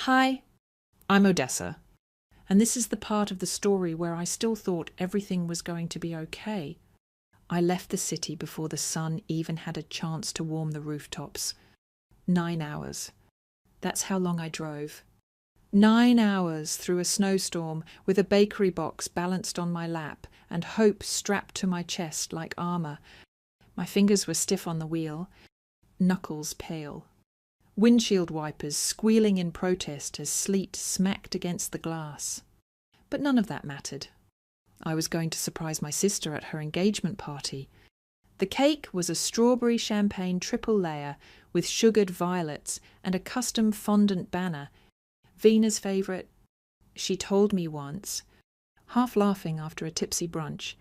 Hi, I'm Odessa, and this is the part of the story where I still thought everything was going to be okay. I left the city before the sun even had a chance to warm the rooftops. 9 hours. That's how long I drove. 9 hours through a snowstorm with a bakery box balanced on my lap and hope strapped to my chest like armour. My fingers were stiff on the wheel, knuckles pale. Windshield wipers squealing in protest as sleet smacked against the glass. But none of that mattered. I was going to surprise my sister at her engagement party. The cake was a strawberry champagne triple layer with sugared violets and a custom fondant banner. Vina's favourite. She told me once, half laughing after a tipsy brunch,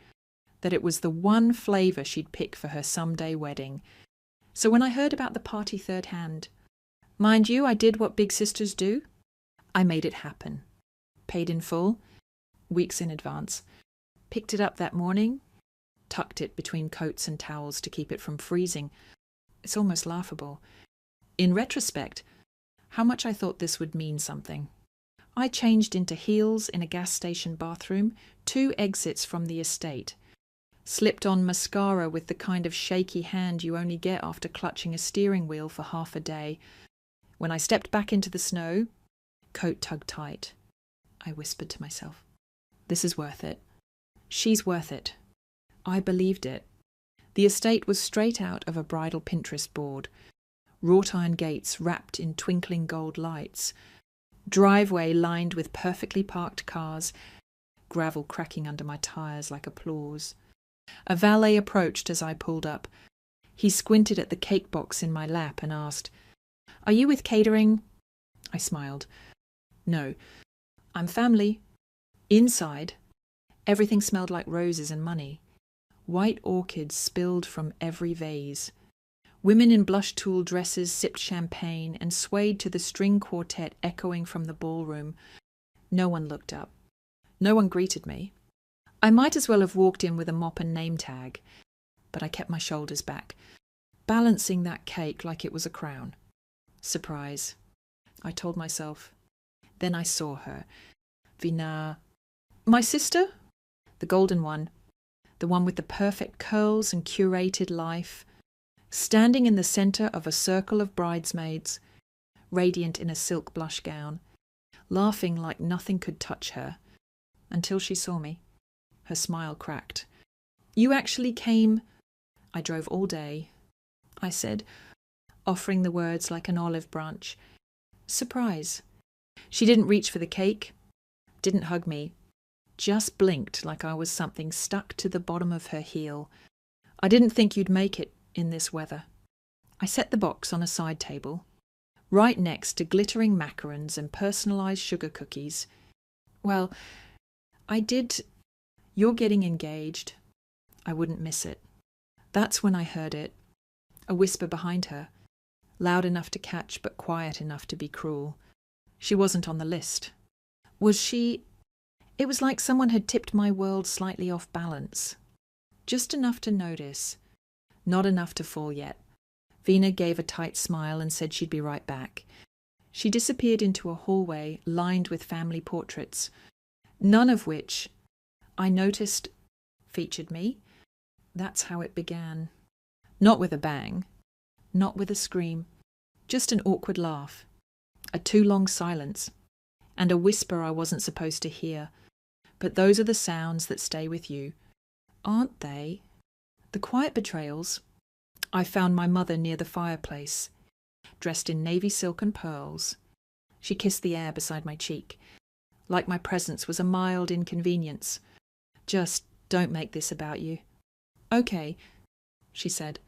that it was the one flavour she'd pick for her someday wedding. So when I heard about the party third hand, mind you, I did what big sisters do. I made it happen. Paid in full, weeks in advance. Picked it up that morning, tucked it between coats and towels to keep it from freezing. It's almost laughable. In retrospect, how much I thought this would mean something. I changed into heels in a gas station bathroom, 2 exits from the estate. Slipped on mascara with the kind of shaky hand you only get after clutching a steering wheel for half a day. When I stepped back into the snow, coat tugged tight. I whispered to myself, "This is worth it. She's worth it." I believed it. The estate was straight out of a bridal Pinterest board. Wrought iron gates wrapped in twinkling gold lights. Driveway lined with perfectly parked cars. Gravel cracking under my tyres like applause. A valet approached as I pulled up. He squinted at the cake box in my lap and asked, "Are you with catering?" I smiled. "No, I'm family." Inside, everything smelled like roses and money. White orchids spilled from every vase. Women in blush tulle dresses sipped champagne and swayed to the string quartet echoing from the ballroom. No one looked up. No one greeted me. I might as well have walked in with a mop and name tag, but I kept my shoulders back, balancing that cake like it was a crown. Surprise, I told myself. Then I saw her. Vina. My sister? The golden one. The one with the perfect curls and curated life. Standing in the centre of a circle of bridesmaids, radiant in a silk blush gown, laughing like nothing could touch her, until she saw me. Her smile cracked. "You actually came—" "I drove all day," I said, offering the words like an olive branch. Surprise. She didn't reach for the cake, didn't hug me, just blinked like I was something stuck to the bottom of her heel. "I didn't think you'd make it in this weather." I set the box on a side table, right next to glittering macarons and personalised sugar cookies. "Well, I did. You're getting engaged." I wouldn't miss it. That's when I heard it, a whisper behind her, loud enough to catch but quiet enough to be cruel. She wasn't on the list. Was she? It was like someone had tipped my world slightly off balance. Just enough to notice. Not enough to fall yet. Vina gave a tight smile and said she'd be right back. She disappeared into a hallway lined with family portraits, none of which, I noticed, featured me. That's how it began. Not with a bang. Not with a scream. Just an awkward laugh. A too long silence. And a whisper I wasn't supposed to hear. But those are the sounds that stay with you. Aren't they? The quiet betrayals. I found my mother near the fireplace, dressed in navy silk and pearls. She kissed the air beside my cheek, like my presence was a mild inconvenience. "Just don't make this about you." "Okay," she said,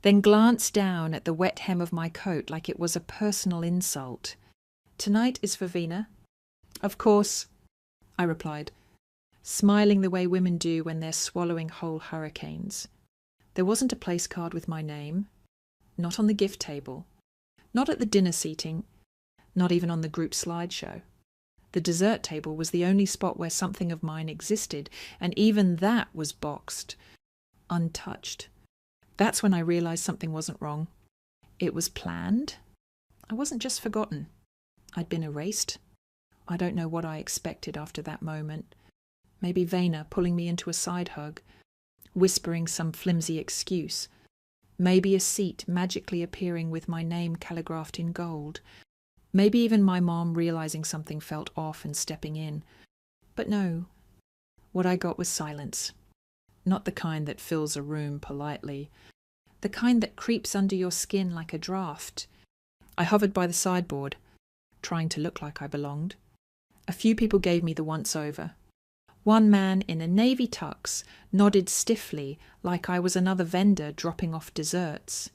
then glanced down at the wet hem of my coat like it was a personal insult. "Tonight is for Vina." "Of course," I replied, smiling the way women do when they're swallowing whole hurricanes. There wasn't a place card with my name, not on the gift table, not at the dinner seating, not even on the group slideshow. The dessert table was the only spot where something of mine existed, and even that was boxed, untouched. That's when I realised something wasn't wrong. It was planned. I wasn't just forgotten. I'd been erased. I don't know what I expected after that moment. Maybe Vena pulling me into a side hug, whispering some flimsy excuse. Maybe a seat magically appearing with my name calligraphed in gold. Maybe even my mom realizing something felt off and stepping in. But no, what I got was silence. Not the kind that fills a room politely. The kind that creeps under your skin like a draft. I hovered by the sideboard, trying to look like I belonged. A few people gave me the once-over. One man in a navy tux nodded stiffly like I was another vendor dropping off desserts.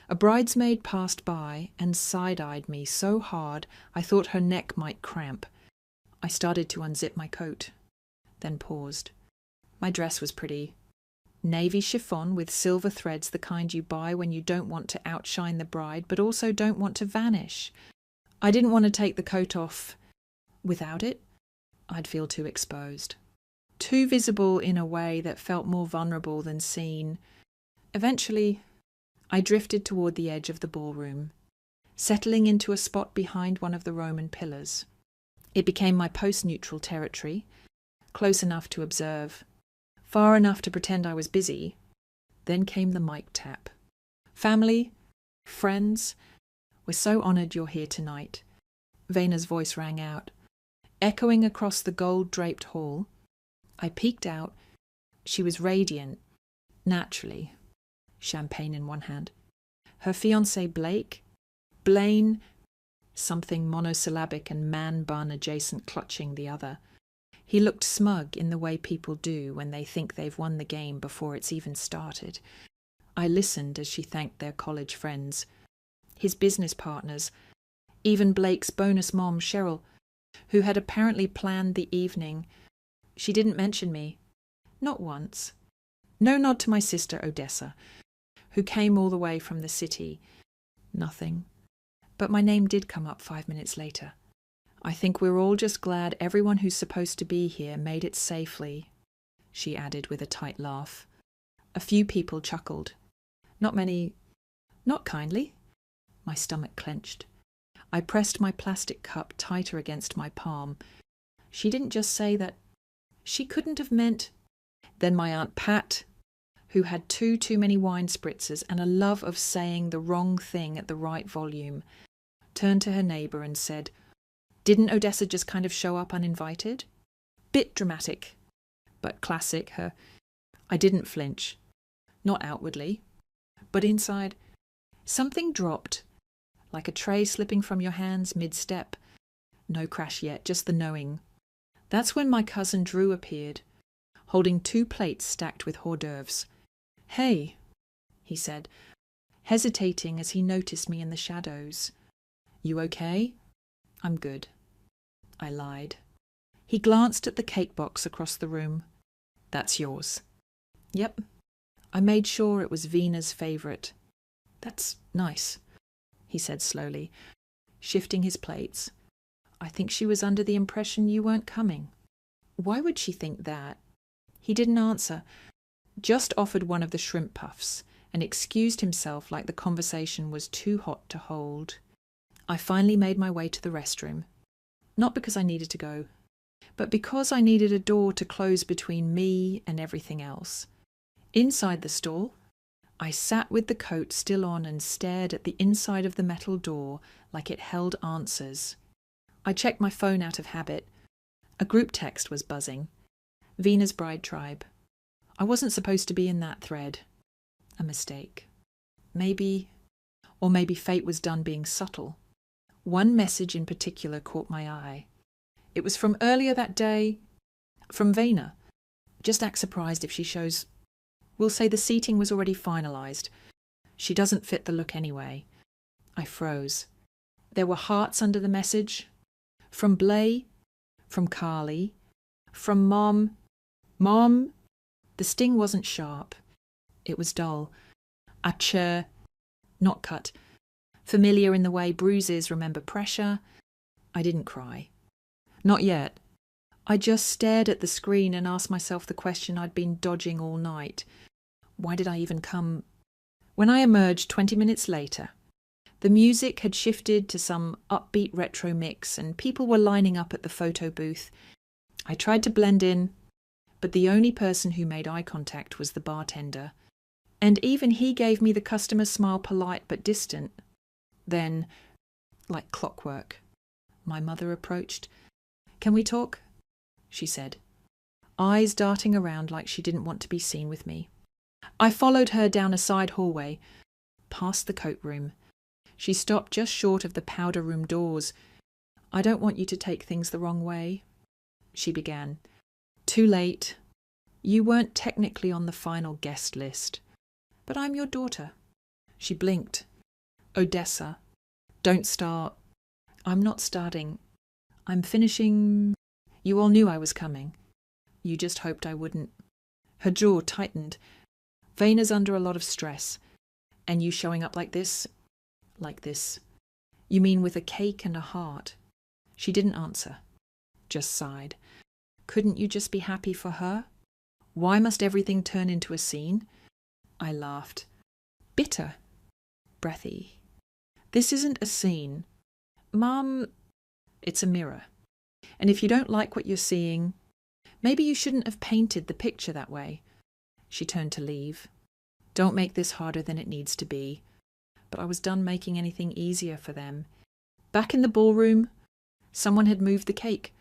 A bridesmaid passed by and side-eyed me so hard I thought her neck might cramp. I started to unzip my coat, then paused. My dress was pretty. Navy chiffon with silver threads, the kind you buy when you don't want to outshine the bride but also don't want to vanish. I didn't want to take the coat off. Without it, I'd feel too exposed. Too visible in a way that felt more vulnerable than seen. Eventually, I drifted toward the edge of the ballroom, settling into a spot behind one of the Roman pillars. It became my post-neutral territory, close enough to observe, far enough to pretend I was busy. Then came the mic tap. Family, friends, we're so honoured you're here tonight. Vena's voice rang out, echoing across the gold-draped hall. I peeked out. She was radiant, naturally, champagne in one hand. Her fiancé Blaine, something monosyllabic and man-bun adjacent clutching the other. He looked smug in the way people do when they think they've won the game before it's even started. I listened as she thanked their college friends, his business partners, even Blake's bonus mom, Cheryl, who had apparently planned the evening. She didn't mention me. Not once. No nod to my sister Odessa, who came all the way from the city. Nothing. But my name did come up 5 minutes later. I think we're all just glad everyone who's supposed to be here made it safely, she added with a tight laugh. A few people chuckled. Not many. Not kindly. My stomach clenched. I pressed my plastic cup tighter against my palm. She didn't just say that. She couldn't have meant. Then my Aunt Pat, who had too many wine spritzers and a love of saying the wrong thing at the right volume, turned to her neighbour and said, "Didn't Odessa just kind of show up uninvited?" Bit dramatic, but classic her. I didn't flinch. Not outwardly. But inside, something dropped, like a tray slipping from your hands mid-step. No crash yet, just the knowing. That's when my cousin Drew appeared, holding 2 plates stacked with hors d'oeuvres. "Hey," he said, hesitating as he noticed me in the shadows. "You okay?" "I'm good." I lied. He glanced at the cake box across the room. "That's yours." "Yep." I made sure it was Vena's favourite. "That's nice," he said slowly, shifting his plates. "I think she was under the impression you weren't coming." "Why would she think that?" He didn't answer, just offered one of the shrimp puffs and excused himself like the conversation was too hot to hold. I finally made my way to the restroom. Not because I needed to go, but because I needed a door to close between me and everything else. Inside the stall, I sat with the coat still on and stared at the inside of the metal door like it held answers. I checked my phone out of habit. A group text was buzzing. Vena's bride tribe. I wasn't supposed to be in that thread. A mistake. Maybe fate was done being subtle. One message in particular caught my eye. It was from earlier that day. From Vena. Just act surprised if she shows. We'll say the seating was already finalised. She doesn't fit the look anyway. I froze. There were hearts under the message. From Blay. From Carly. From Mom. Mom. The sting wasn't sharp. It was dull. Acher. Not cut. Familiar in the way bruises remember pressure. I didn't cry. Not yet. I just stared at the screen and asked myself the question I'd been dodging all night. Why did I even come? When I emerged 20 minutes later, The music had shifted to some upbeat retro mix and people were lining up at the photo booth. I tried to blend in, but the only person who made eye contact was the bartender. And even he gave me the customer smile, polite but distant. Then, like clockwork, my mother approached. "Can we talk?" she said, eyes darting around like she didn't want to be seen with me. I followed her down a side hallway, past the coat room. She stopped just short of the powder room doors. "I don't want you to take things the wrong way," she began. "Too late. You weren't technically on the final guest list. But I'm your daughter." She blinked. "Odessa. Don't start." "I'm not starting. I'm finishing. You all knew I was coming. You just hoped I wouldn't." Her jaw tightened. "Vena's under a lot of stress. And you showing up like this? Like this. You mean with a cake and a heart?" She didn't answer. Just sighed. "Couldn't you just be happy for her? Why must everything turn into a scene?" I laughed. "Bitter. Breathy. This isn't a scene. Mom, it's a mirror. And if you don't like what you're seeing, maybe you shouldn't have painted the picture that way." She turned to leave. "Don't make this harder than it needs to be." But I was done making anything easier for them. Back in the ballroom, someone had moved the cake.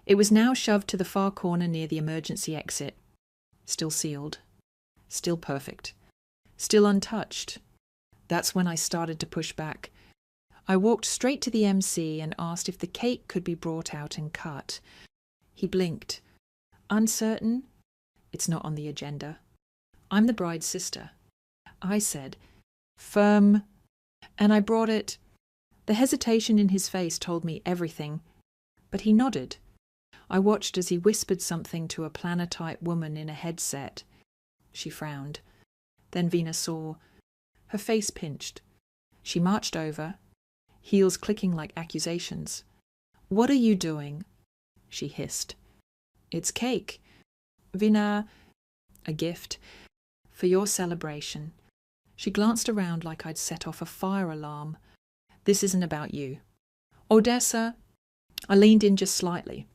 It was now shoved to the far corner near the emergency exit. Still sealed. Still perfect. Still untouched. That's when I started to push back. I walked straight to the MC and asked if the cake could be brought out and cut. He blinked. "Uncertain? It's not on the agenda. I'm the bride's sister." I said, "Firm." And I brought it. The hesitation in his face told me everything. But he nodded. I watched as he whispered something to a planner-type woman in a headset. She frowned. Then Vina saw. Her face pinched. She marched over, heels clicking like accusations. "What are you doing?" she hissed. "It's cake. Vina, a gift. For your celebration." She glanced around like I'd set off a fire alarm. "This isn't about you." "Odessa." I leaned in just slightly.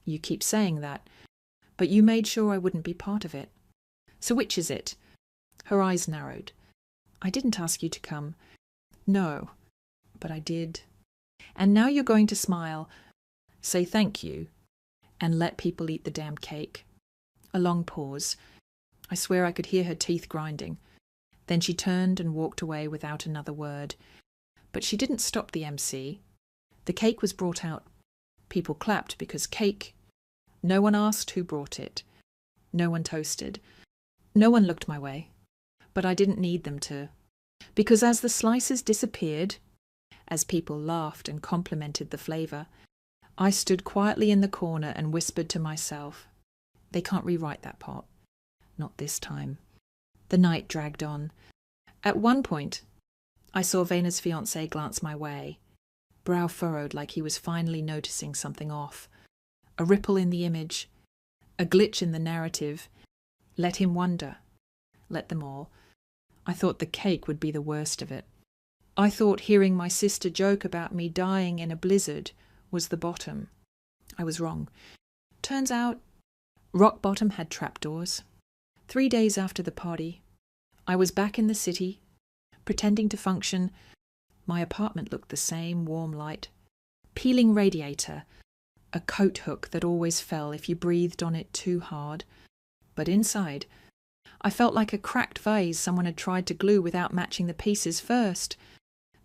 "You keep saying that, but you made sure I wouldn't be part of it. So which is it?" Her eyes narrowed. "I didn't ask you to come." "No, but I did. And now you're going to smile, say thank you, and let people eat the damn cake." A long pause. I swear I could hear her teeth grinding. Then she turned and walked away without another word. But she didn't stop the MC. The cake was brought out. People clapped because cake. No one asked who brought it. No one toasted. No one looked my way. But I didn't need them to. Because as the slices disappeared, as people laughed and complimented the flavour, I stood quietly in the corner and whispered to myself, "They can't rewrite that part. Not this time." The night dragged on. At one point, I saw Vena's fiancé glance my way, brow furrowed like he was finally noticing something off. A ripple in the image, a glitch in the narrative. Let him wonder. Let them all. I thought the cake would be the worst of it. I thought hearing my sister joke about me dying in a blizzard was the bottom. I was wrong. Turns out, rock bottom had trapdoors. 3 days after the party, I was back in the city, pretending to function. My apartment looked the same, warm light. Peeling radiator, a coat hook that always fell if you breathed on it too hard. But inside, I felt like a cracked vase someone had tried to glue without matching the pieces first.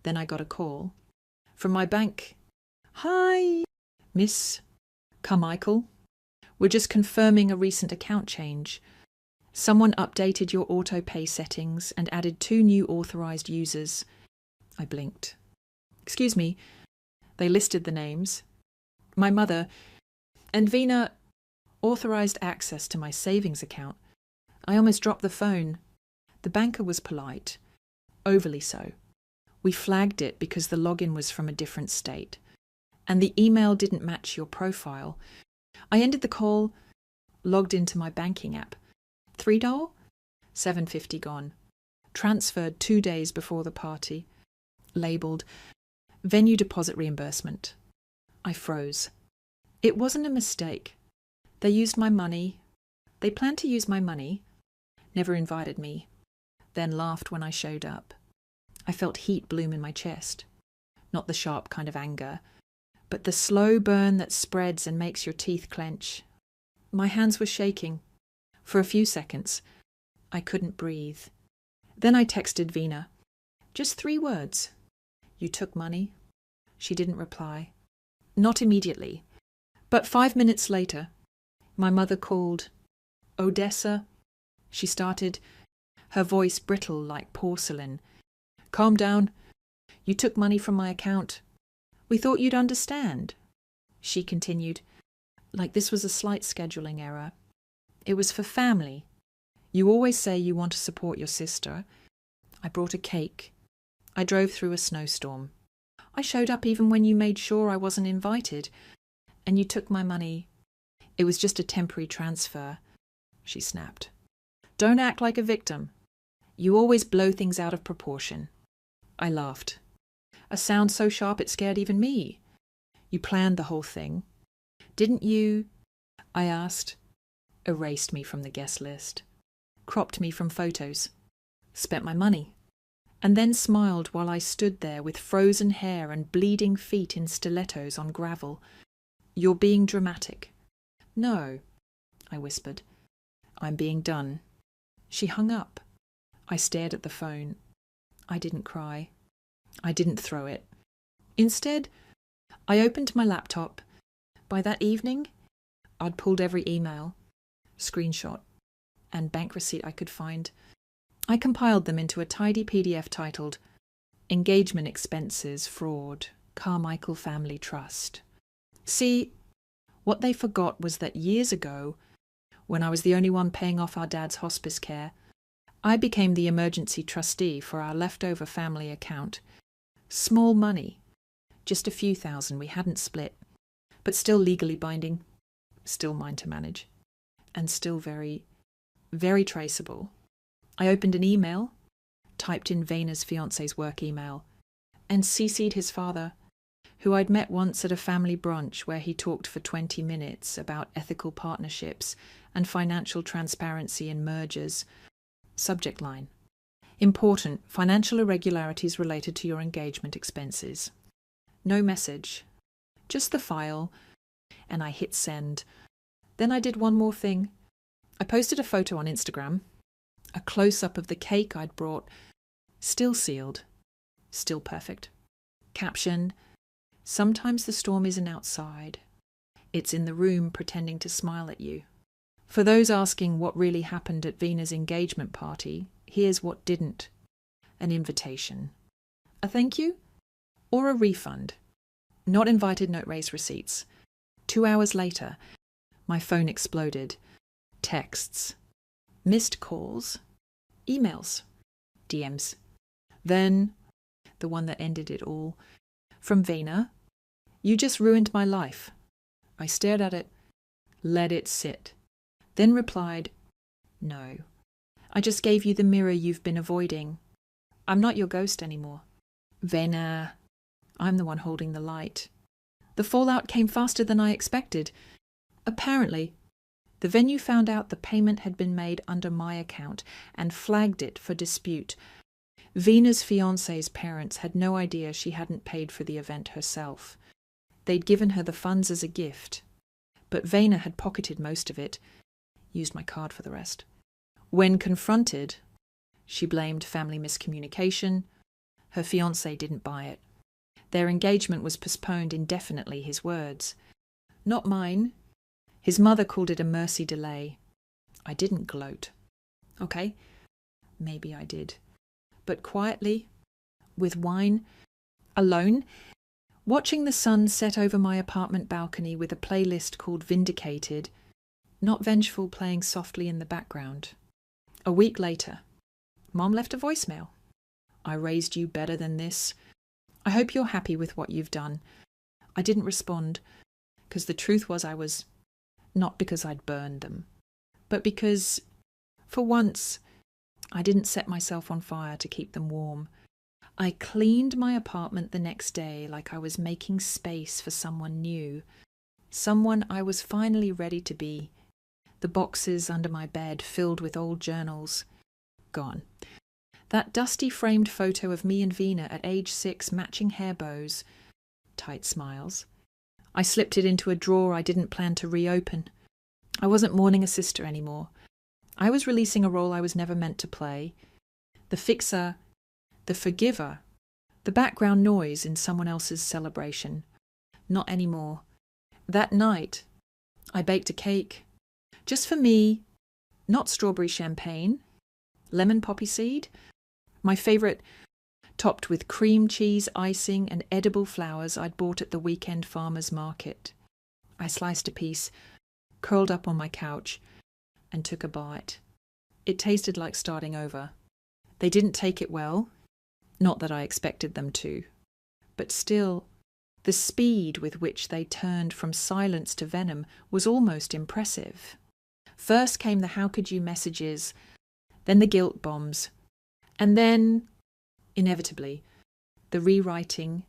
Then I got a call. From my bank. "Hi, Miss Carmichael. We're just confirming a recent account change. Someone updated your auto-pay settings and added 2 new authorized users." I blinked. "Excuse me." They listed the names. "My mother and Vina authorized access to my savings account." I almost dropped the phone. The banker was polite, overly so. We flagged it because the login was from a different state, and the email didn't match your profile. I ended the call, logged into my banking app. $3? $7.50 gone. Transferred 2 days before the party. labelled venue deposit reimbursement. I froze. It wasn't a mistake. They used my money. They planned to use my money. Never invited me. Then laughed when I showed up. I felt heat bloom in my chest. Not the sharp kind of anger, but the slow burn that spreads and makes your teeth clench. My hands were shaking. For a few seconds, I couldn't breathe. Then I texted Vina. Just 3 words. You took money? She didn't reply. Not immediately. But 5 minutes later, my mother called. Odessa? She started, her voice brittle like porcelain. Calm down. You took money from my account. We thought you'd understand. She continued, like this was a slight scheduling error. It was for family. You always say you want to support your sister. I brought a cake. I drove through a snowstorm. I showed up even when you made sure I wasn't invited. And you took my money. It was just a temporary transfer. She snapped. Don't act like a victim. You always blow things out of proportion. I laughed. A sound so sharp it scared even me. You planned the whole thing. Didn't you? I asked. Erased me from the guest list. Cropped me from photos. Spent my money. And then smiled while I stood there with frozen hair and bleeding feet in stilettos on gravel. You're being dramatic. No, I whispered. I'm being done. She hung up. I stared at the phone. I didn't cry. I didn't throw it. Instead, I opened my laptop. By that evening, I'd pulled every email, screenshot, and bank receipt I could find. I compiled them into a tidy PDF titled Engagement Expenses Fraud, Carmichael Family Trust. See, what they forgot was that years ago, when I was the only one paying off our dad's hospice care, I became the emergency trustee for our leftover family account. Small money, just a few thousand we hadn't split, but still legally binding, still mine to manage, and still very, very traceable. I opened an email, typed in Vena's fiancé's work email, and CC'd his father, who I'd met once at a family brunch where he talked for 20 minutes about ethical partnerships and financial transparency in mergers. Subject line: Important financial irregularities related to your engagement expenses. No message, just the file, and I hit send. Then I did one more thing. I posted a photo on Instagram, a close-up of the cake I'd brought, still sealed, still perfect. Caption: Sometimes the storm isn't outside. It's in the room pretending to smile at you. For those asking what really happened at Vena's engagement party, here's what didn't. An invitation. A thank you? Or a refund. Not invited, note raise receipts. 2 hours later, my phone exploded. Texts. Missed calls. Emails. DMs. Then, the one that ended it all, from Vena: You just ruined my life. I stared at it, let it sit, then replied, No. I just gave you the mirror you've been avoiding. I'm not your ghost anymore. Vena. I'm the one holding the light. The fallout came faster than I expected. Apparently, the venue found out the payment had been made under my account and flagged it for dispute. Vena's fiancé's parents had no idea she hadn't paid for the event herself. They'd given her the funds as a gift, but Vena had pocketed most of it, used my card for the rest. When confronted, she blamed family miscommunication. Her fiancé didn't buy it. Their engagement was postponed indefinitely, his words. Not mine. His mother called it a mercy delay. I didn't gloat. Okay, maybe I did. But quietly, with wine, alone, watching the sun set over my apartment balcony with a playlist called Vindicated, Not Vengeful playing softly in the background. A week later, Mom left a voicemail. I raised you better than this. I hope you're happy with what you've done. I didn't respond, because the truth was I was, not because I'd burned them, but because, for once, I didn't set myself on fire to keep them warm. I cleaned my apartment the next day like I was making space for someone new, someone I was finally ready to be. The boxes under my bed filled with old journals, gone. That dusty framed photo of me and Vina at age 6 matching hair bows, tight smiles. I slipped it into a drawer I didn't plan to reopen. I wasn't mourning a sister anymore. I was releasing a role I was never meant to play. The fixer, the forgiver, the background noise in someone else's celebration. Not anymore. That night, I baked a cake. Just for me, not strawberry champagne, lemon poppy seed, my favourite, topped with cream cheese icing and edible flowers I'd bought at the weekend farmer's market. I sliced a piece, curled up on my couch, and took a bite. It tasted like starting over. They didn't take it well, not that I expected them to, but still, the speed with which they turned from silence to venom was almost impressive. First came the "how could you" messages, then the guilt bombs, and then, inevitably, the rewriting.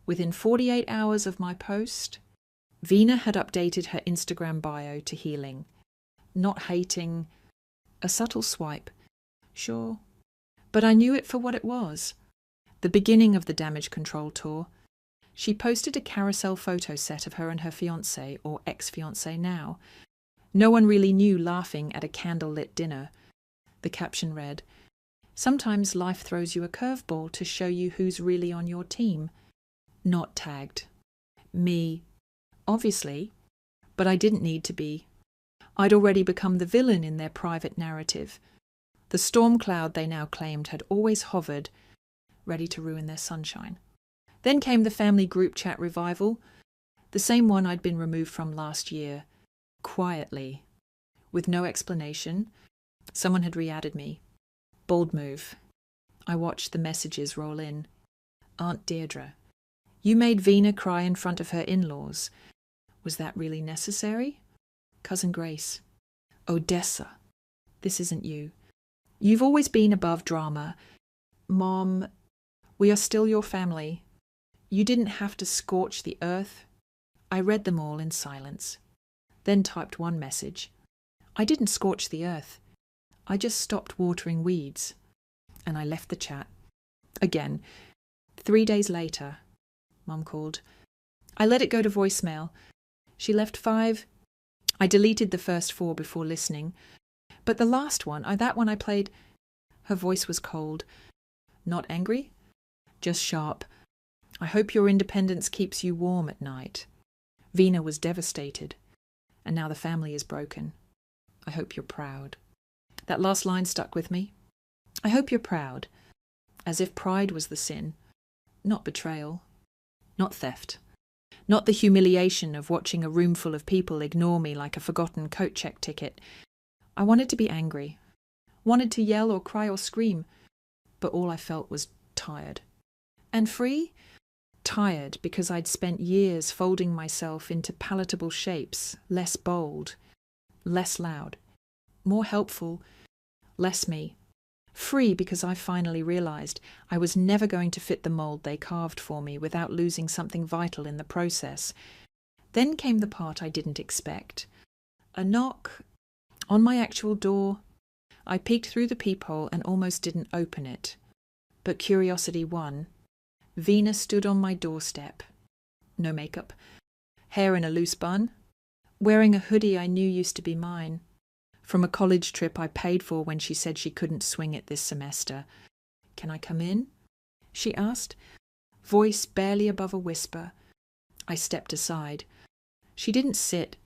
Within 48 hours of my post, Vina had updated her Instagram bio to healing. Not hating, a subtle swipe, sure, but I knew it for what it was. The beginning of the damage control tour. She posted a carousel photo set of her and her fiancé, or ex-fiancé now. No one really knew, laughing at a candle-lit dinner. The caption read, "Sometimes life throws you a curveball to show you who's really on your team." Not tagged. Me. Obviously. But I didn't need to be. I'd already become the villain in their private narrative. The storm cloud they now claimed had always hovered, ready to ruin their sunshine. Then came the family group chat revival, the same one I'd been removed from last year. Quietly. With no explanation. Someone had re-added me. Bold move. I watched the messages roll in. Aunt Deirdre. You made Vina cry in front of her in-laws. Was that really necessary? Cousin Grace. Odessa. This isn't you. You've always been above drama. Mom, we are still your family. You didn't have to scorch the earth. I read them all in silence. Then typed one message. I didn't scorch the earth. I just stopped watering weeds. And I left the chat. Again. 3 days later, Mum called. I let it go to voicemail. She left 5. I deleted the first 4 before listening. But the last one, that one I played, her voice was cold. Not angry, just sharp. I hope your independence keeps you warm at night. Vina was devastated. And now the family is broken. I hope you're proud. That last line stuck with me. I hope you're proud. As if pride was the sin. Not betrayal. Not theft. Not the humiliation of watching a room full of people ignore me like a forgotten coat check ticket. I wanted to be angry. Wanted to yell or cry or scream. But all I felt was tired. And free? Tired because I'd spent years folding myself into palatable shapes, less bold, less loud, more helpful, less me. Free because I finally realized I was never going to fit the mold they carved for me without losing something vital in the process. Then came the part I didn't expect. A knock on my actual door. I peeked through the peephole and almost didn't open it. But curiosity won. Vina stood on my doorstep. No makeup. Hair in a loose bun. Wearing a hoodie I knew used to be mine. From a college trip I paid for when she said she couldn't swing it this semester. Can I come in? She asked, voice barely above a whisper. I stepped aside. She didn't sit,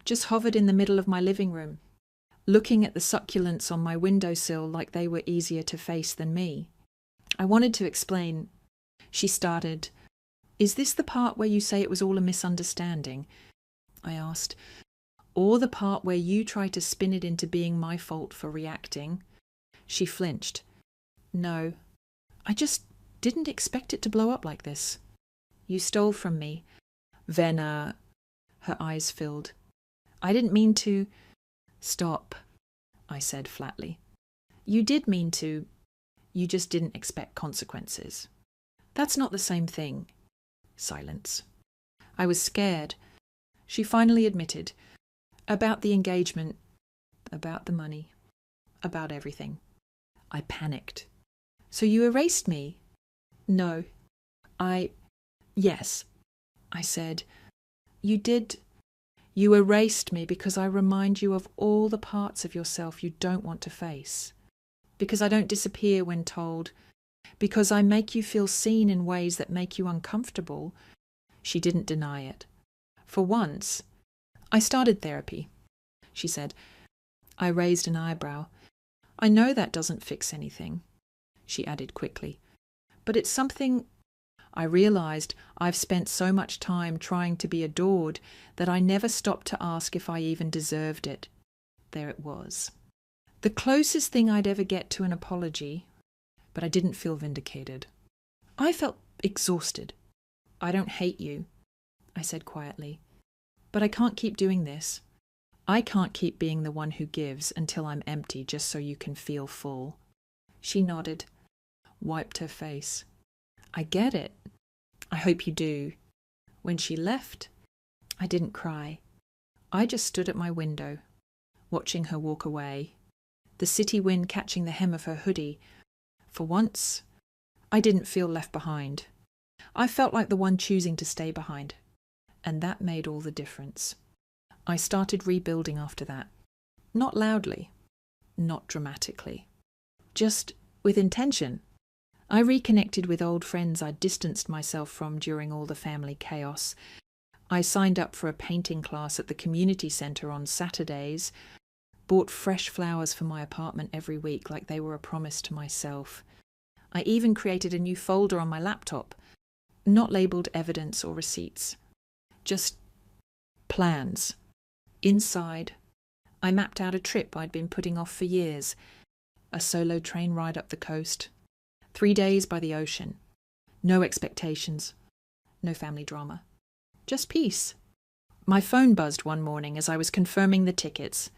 just hovered in the middle of my living room, looking at the succulents on my windowsill like they were easier to face than me. I wanted to explain. She started, Is this the part where you say it was all a misunderstanding? I asked. Or the part where you try to spin it into being my fault for reacting? She flinched. No, I just didn't expect it to blow up like this. You stole from me. Venna. Her eyes filled. I didn't mean to. Stop, I said flatly. You did mean to. You just didn't expect consequences. That's not the same thing. Silence. I was scared. She finally admitted. About the engagement, about the money, about everything. I panicked. So you erased me? No. Yes, I said. You did. You erased me because I remind you of all the parts of yourself you don't want to face. Because I don't disappear when told. Because I make you feel seen in ways that make you uncomfortable. She didn't deny it. For once, I started therapy, she said. I raised an eyebrow. I know that doesn't fix anything, she added quickly. But it's something. I realized I've spent so much time trying to be adored that I never stopped to ask if I even deserved it. There it was. The closest thing I'd ever get to an apology, but I didn't feel vindicated. I felt exhausted. I don't hate you, I said quietly. But I can't keep doing this. I can't keep being the one who gives until I'm empty just so you can feel full. She nodded, wiped her face. I get it. I hope you do. When she left, I didn't cry. I just stood at my window, watching her walk away, the city wind catching the hem of her hoodie. For once, I didn't feel left behind. I felt like the one choosing to stay behind, and that made all the difference. I started rebuilding after that. Not loudly, not dramatically, just with intention. I reconnected with old friends I'd distanced myself from during all the family chaos. I signed up for a painting class at the community centre on Saturdays, bought fresh flowers for my apartment every week like they were a promise to myself. I even created a new folder on my laptop, not labelled evidence or receipts, just plans. Inside, I mapped out a trip I'd been putting off for years, a solo train ride up the coast, 3 days by the ocean, no expectations, no family drama, just peace. My phone buzzed one morning as I was confirming the tickets.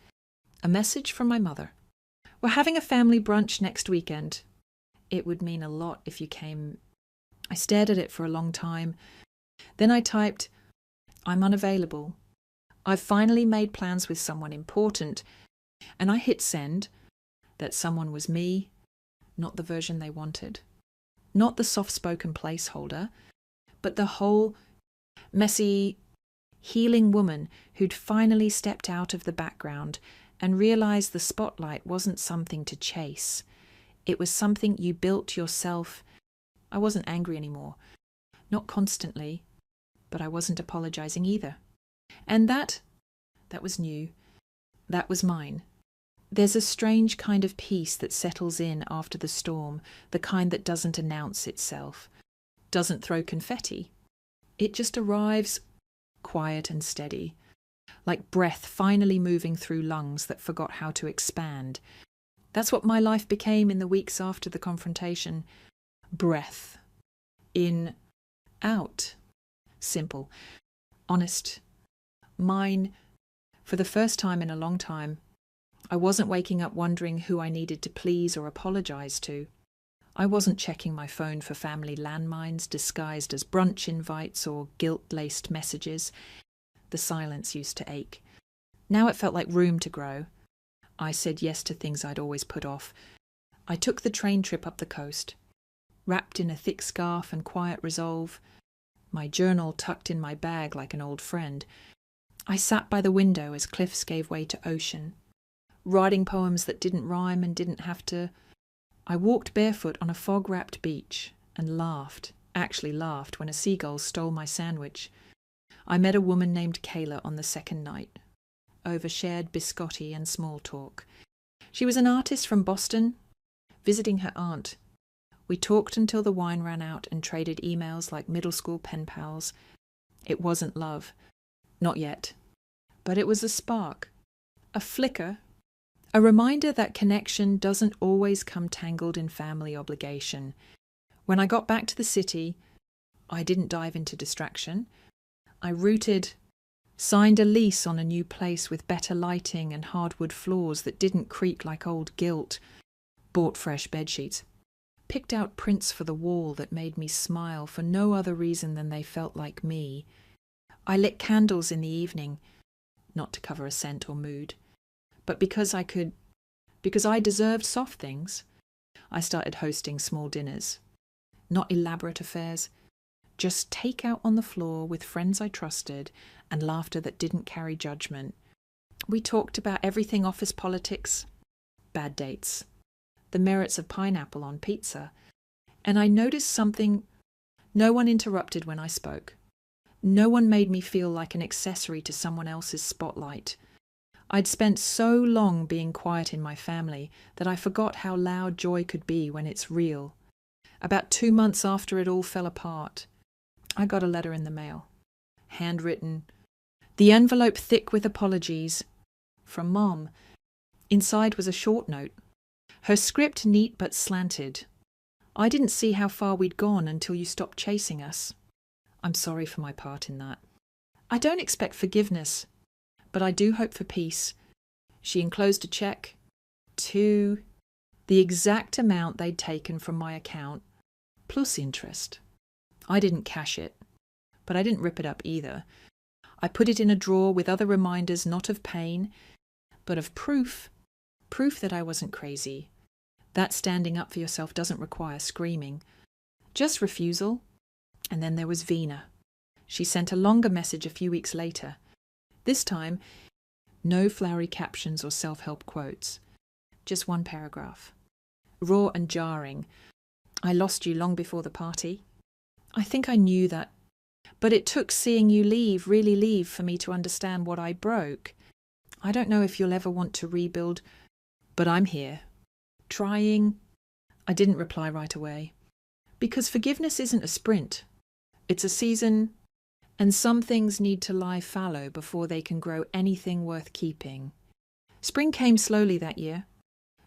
A message from my mother. We're having a family brunch next weekend. It would mean a lot if you came. I stared at it for a long time. Then I typed, I'm unavailable. I've finally made plans with someone important. And I hit send. That someone was me, not the version they wanted. Not the soft-spoken placeholder, but the whole messy, healing woman who'd finally stepped out of the background and realized the spotlight wasn't something to chase. It was something you built yourself. I wasn't angry anymore. Not constantly, but I wasn't apologizing either. And that was new. That was mine. There's a strange kind of peace that settles in after the storm, the kind that doesn't announce itself, doesn't throw confetti. It just arrives quiet and steady, like breath finally moving through lungs that forgot how to expand. That's what my life became in the weeks after the confrontation. Breath. In, out. Simple. Honest. Mine. For the first time in a long time. I wasn't waking up wondering who I needed to please or apologize to. I wasn't checking my phone for family landmines disguised as brunch invites or guilt-laced messages. The silence used to ache. Now it felt like room to grow. I said yes to things I'd always put off. I took the train trip up the coast, wrapped in a thick scarf and quiet resolve, my journal tucked in my bag like an old friend. I sat by the window as cliffs gave way to ocean, writing poems that didn't rhyme and didn't have to. I walked barefoot on a fog-wrapped beach and laughed, actually laughed, when a seagull stole my sandwich. I met a woman named Kayla on the second night, over shared biscotti and small talk. She was an artist from Boston, visiting her aunt. We talked until the wine ran out and traded emails like middle school pen pals. It wasn't love. Not yet. But it was a spark. A flicker. A reminder that connection doesn't always come tangled in family obligation. When I got back to the city, I didn't dive into distraction. I rooted, signed a lease on a new place with better lighting and hardwood floors that didn't creak like old guilt, bought fresh bedsheets. picked out prints for the wall that made me smile for no other reason than they felt like me. I lit candles in the evening, not to cover a scent or mood, but because I deserved soft things. I started hosting small dinners. Not elaborate affairs, just takeout on the floor with friends I trusted and laughter that didn't carry judgment. We talked about everything: office politics, bad dates, the merits of pineapple on pizza. And I noticed something. No one interrupted when I spoke. No one made me feel like an accessory to someone else's spotlight. I'd spent so long being quiet in my family that I forgot how loud joy could be when it's real. About 2 months after it all fell apart, I got a letter in the mail. Handwritten. The envelope thick with apologies. From Mom. Inside was a short note. Her script neat but slanted. I didn't see how far we'd gone until you stopped chasing us. I'm sorry for my part in that. I don't expect forgiveness, but I do hope for peace. She enclosed a check. The exact amount they'd taken from my account, plus interest. I didn't cash it, but I didn't rip it up either. I put it in a drawer with other reminders, not of pain, but of proof. Proof that I wasn't crazy. That standing up for yourself doesn't require screaming. Just refusal. And then there was Vina. She sent a longer message a few weeks later. This time, no flowery captions or self-help quotes. Just one paragraph. Raw and jarring. I lost you long before the party. I think I knew that, but it took seeing you leave, really leave, for me to understand what I broke. I don't know if you'll ever want to rebuild, but I'm here. Trying. I didn't reply right away. Because forgiveness isn't a sprint. It's a season, and some things need to lie fallow before they can grow anything worth keeping. Spring came slowly that year.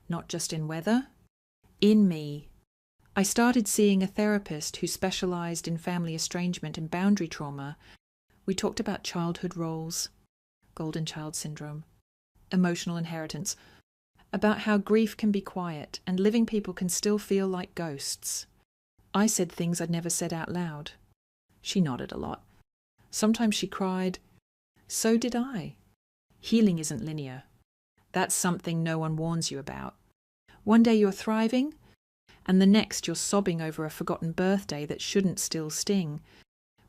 Not just in weather, in me. I started seeing a therapist who specialised in family estrangement and boundary trauma. We talked about childhood roles, golden child syndrome, emotional inheritance, about how grief can be quiet and living people can still feel like ghosts. I said things I'd never said out loud. She nodded a lot. Sometimes she cried. So did I. Healing isn't linear. That's something no one warns you about. One day you're thriving, and the next you're sobbing over a forgotten birthday that shouldn't still sting.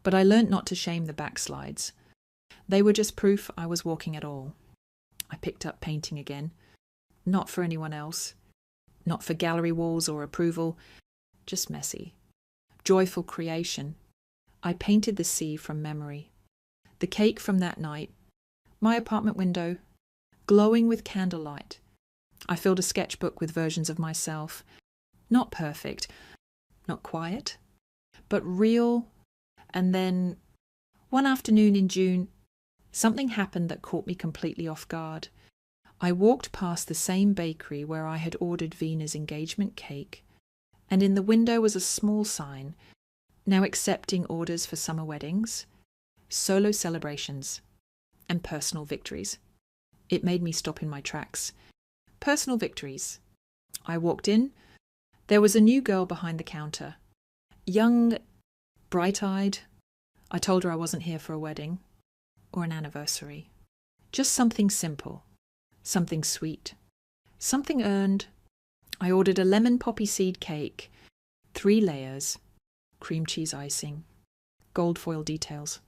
But I learnt not to shame the backslides. They were just proof I was walking at all. I picked up painting again. Not for anyone else. Not for gallery walls or approval. Just messy. Joyful creation. I painted the sea from memory. The cake from that night. My apartment window. Glowing with candlelight. I filled a sketchbook with versions of myself. Not perfect. Not quiet. But real. And then, one afternoon in June, something happened that caught me completely off guard. I walked past the same bakery where I had ordered Vina's engagement cake, and in the window was a small sign, now accepting orders for summer weddings, solo celebrations, and personal victories. It made me stop in my tracks. Personal victories. I walked in. There was a new girl behind the counter. Young, bright-eyed. I told her I wasn't here for a wedding or an anniversary. Just something simple. Something sweet. Something earned. I ordered a lemon poppy seed cake, 3 layers, cream cheese icing, gold foil details.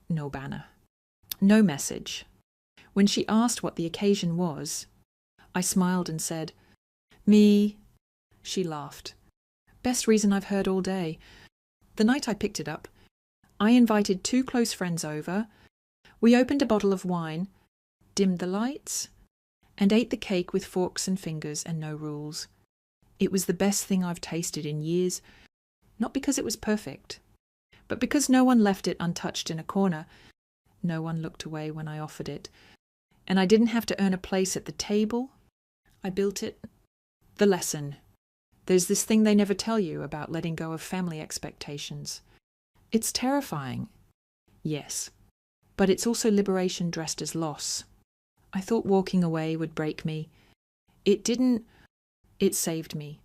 No banner. No message. When she asked what the occasion was, I smiled and said, "Me." She laughed. Best reason I've heard all day. The night I picked it up, I invited 2 close friends over. We opened a bottle of wine, dimmed the lights, and ate the cake with forks and fingers and no rules. It was the best thing I've tasted in years, not because it was perfect, but because no one left it untouched in a corner. No one looked away when I offered it, and I didn't have to earn a place at the table. I built it. The lesson. There's this thing they never tell you about letting go of family expectations. It's terrifying. Yes. But it's also liberation dressed as loss. I thought walking away would break me. It didn't. It saved me.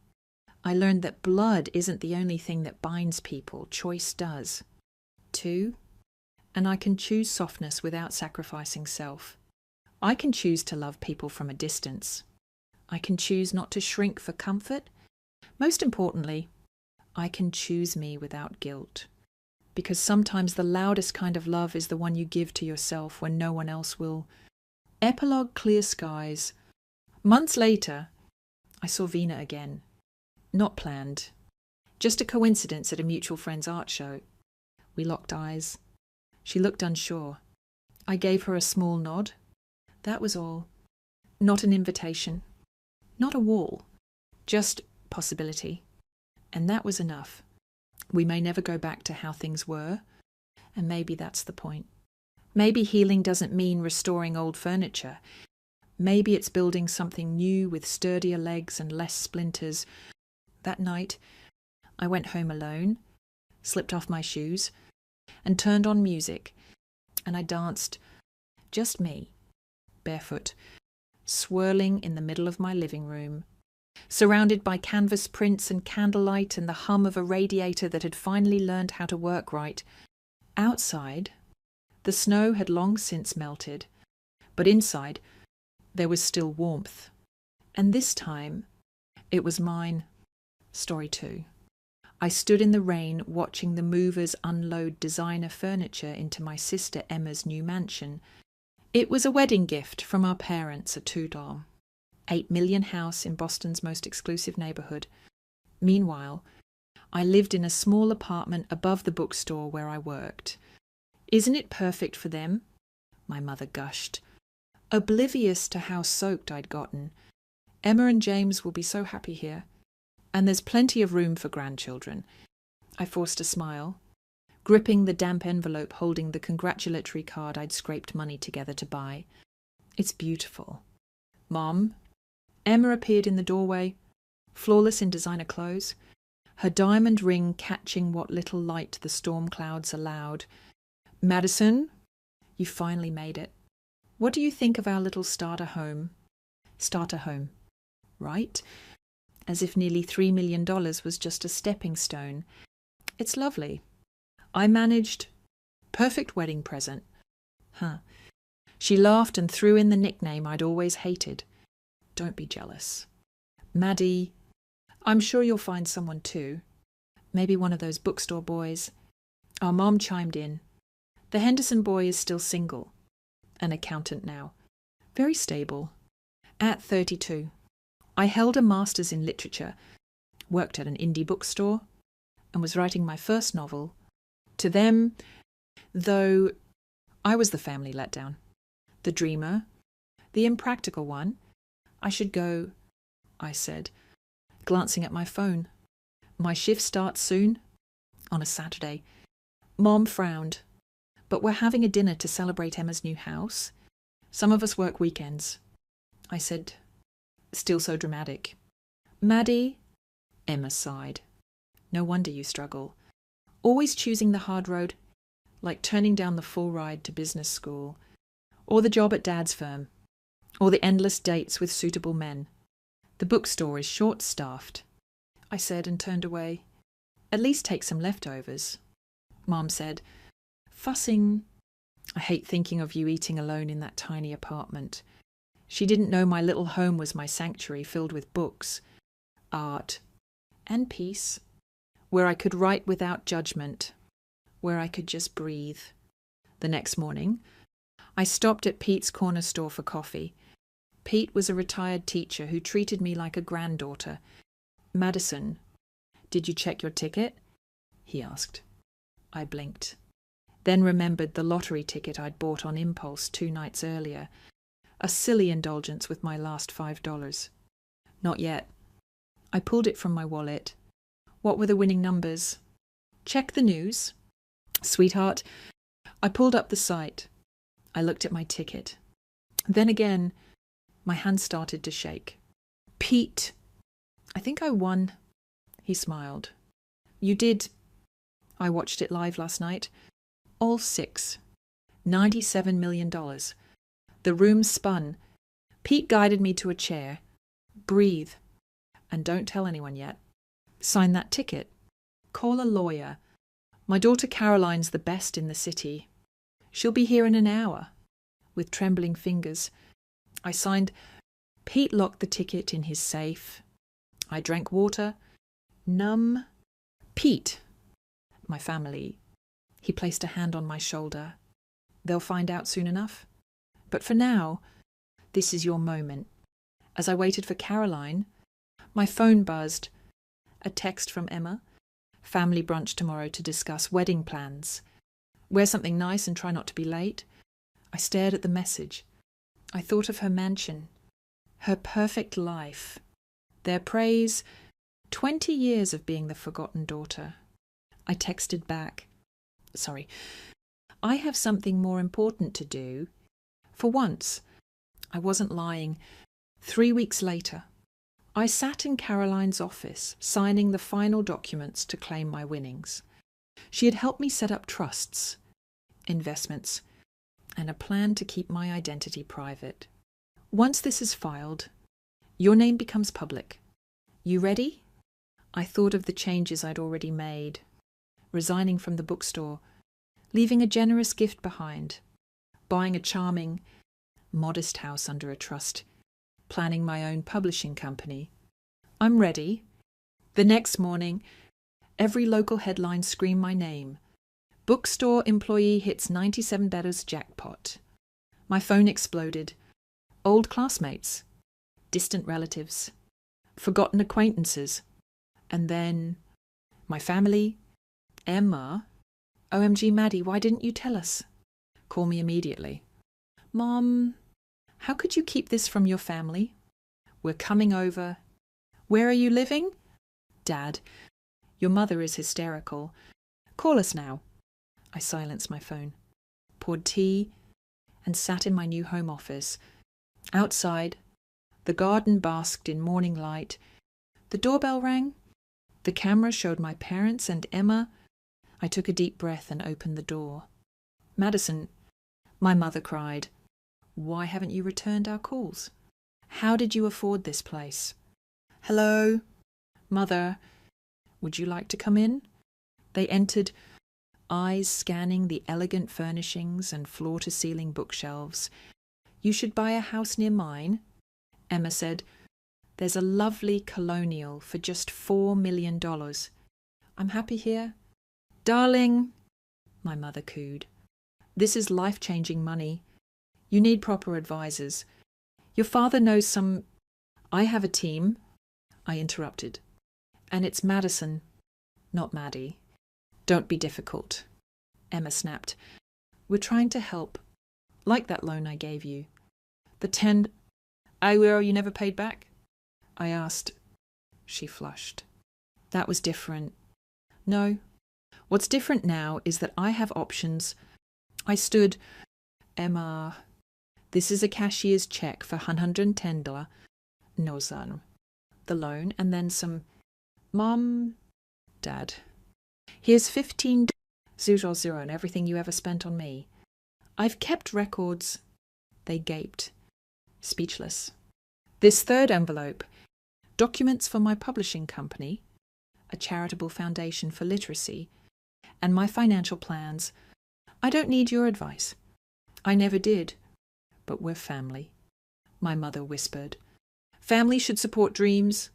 I learned that blood isn't the only thing that binds people, choice does. 2. And I can choose softness without sacrificing self. I can choose to love people from a distance. I can choose not to shrink for comfort. Most importantly, I can choose me without guilt. Because sometimes the loudest kind of love is the one you give to yourself when no one else will. Epilogue: clear skies. Months later, I saw Vina again. Not planned. Just a coincidence at a mutual friend's art show. We locked eyes. She looked unsure. I gave her a small nod. That was all. Not an invitation. Not a wall. Just possibility. And that was enough. We may never go back to how things were, and maybe that's the point. Maybe healing doesn't mean restoring old furniture. Maybe it's building something new with sturdier legs and less splinters. That night, I went home alone, slipped off my shoes, and turned on music, and I danced, just me, barefoot, swirling in the middle of my living room, surrounded by canvas prints and candlelight and the hum of a radiator that had finally learned how to work right. Outside, the snow had long since melted, but inside, there was still warmth. And this time, it was mine. Story 2. I stood in the rain watching the movers unload designer furniture into my sister Emma's new mansion. It was a wedding gift from our parents, a two-dorm, 8 million house in Boston's most exclusive neighborhood. Meanwhile, I lived in a small apartment above the bookstore where I worked. Isn't it perfect for them? My mother gushed, oblivious to how soaked I'd gotten. Emma and James will be so happy here. And there's plenty of room for grandchildren. I forced a smile, gripping the damp envelope holding the congratulatory card I'd scraped money together to buy. It's beautiful. Mom. Emma appeared in the doorway, flawless in designer clothes, her diamond ring catching what little light the storm clouds allowed. Madison, you finally made it. What do you think of our little starter home? Starter home, right? As if nearly $3 million was just a stepping stone. It's lovely. I managed. Perfect wedding present. Huh. She laughed and threw in the nickname I'd always hated. Don't be jealous. Maddie, I'm sure you'll find someone too. Maybe one of those bookstore boys. Our mom chimed in. The Henderson boy is still single. An accountant now. Very stable. At 32. I held a master's in literature, worked at an indie bookstore, and was writing my first novel. To them, though, I was the family letdown. The dreamer, the impractical one. I should go, I said, glancing at my phone. My shift starts soon, on a Saturday. Mom frowned. But we're having a dinner to celebrate Emma's new house. Some of us work weekends. I said, still so dramatic. Maddie, Emma sighed. No wonder you struggle. Always choosing the hard road, like turning down the full ride to business school, or the job at Dad's firm, or the endless dates with suitable men. The bookstore is short-staffed, I said and turned away. At least take some leftovers. Mom said, fussing. I hate thinking of you eating alone in that tiny apartment. She didn't know my little home was my sanctuary filled with books, art, and peace, where I could write without judgment, where I could just breathe. The next morning, I stopped at Pete's corner store for coffee. Pete was a retired teacher who treated me like a granddaughter. Madison, did you check your ticket? He asked. I blinked, then remembered the lottery ticket I'd bought on impulse 2 nights earlier. A silly indulgence with my last $5. Not yet. I pulled it from my wallet. What were the winning numbers? Check the news. Sweetheart, I pulled up the site. I looked at my ticket. Then again, my hand started to shake. Pete, I think I won. He smiled. You did. I watched it live last night. All 6. $97 million. The room spun. Pete guided me to a chair. Breathe. And don't tell anyone yet. Sign that ticket. Call a lawyer. My daughter Caroline's the best in the city. She'll be here in an hour. With trembling fingers, I signed. Pete locked the ticket in his safe. I drank water. Numb. Pete. My family. He placed a hand on my shoulder. They'll find out soon enough. But for now, this is your moment. As I waited for Caroline, my phone buzzed. A text from Emma. Family brunch tomorrow to discuss wedding plans. Wear something nice and try not to be late. I stared at the message. I thought of her mansion, her perfect life, their praise, 20 years of being the forgotten daughter. I texted back. Sorry, I have something more important to do. For once, I wasn't lying. 3 weeks later, I sat in Caroline's office, signing the final documents to claim my winnings. She had helped me set up trusts, investments, and a plan to keep my identity private. Once this is filed, your name becomes public. You ready? I thought of the changes I'd already made. Resigning from the bookstore, leaving a generous gift behind, buying a charming, modest house under a trust, planning my own publishing company. I'm ready. The next morning, every local headline screamed my name. Bookstore employee hits $97 jackpot. My phone exploded. Old classmates, distant relatives, forgotten acquaintances, and then my family. Emma. OMG, Maddie, why didn't you tell us? Call me immediately. Mom, how could you keep this from your family? We're coming over. Where are you living? Dad, your mother is hysterical. Call us now. I silenced my phone, poured tea, and sat in my new home office. Outside, the garden basked in morning light. The doorbell rang. The camera showed my parents and Emma. I took a deep breath and opened the door. Madison, my mother cried. Why haven't you returned our calls? How did you afford this place? Hello? Mother, would you like to come in? They entered, eyes scanning the elegant furnishings and floor-to-ceiling bookshelves. You should buy a house near mine. Emma said, there's a lovely colonial for just $4 million. I'm happy here. Darling, my mother cooed. This is life-changing money. You need proper advisors. Your father knows some... I have a team. I interrupted. And it's Madison, not Maddie. Don't be difficult. Emma snapped. We're trying to help. Like that loan I gave you. The 10 euro you never paid back? I asked. She flushed. That was different. No. What's different now is that I have options. I stood. Emma, this is a cashier's check for $110. No, son. The loan, and then some... Mom, Dad, here's $15 on everything you ever spent on me. I've kept records. They gaped, speechless. This third envelope, documents for my publishing company, a charitable foundation for literacy, and my financial plans. I don't need your advice. I never did. But we're family, my mother whispered. Family should support dreams,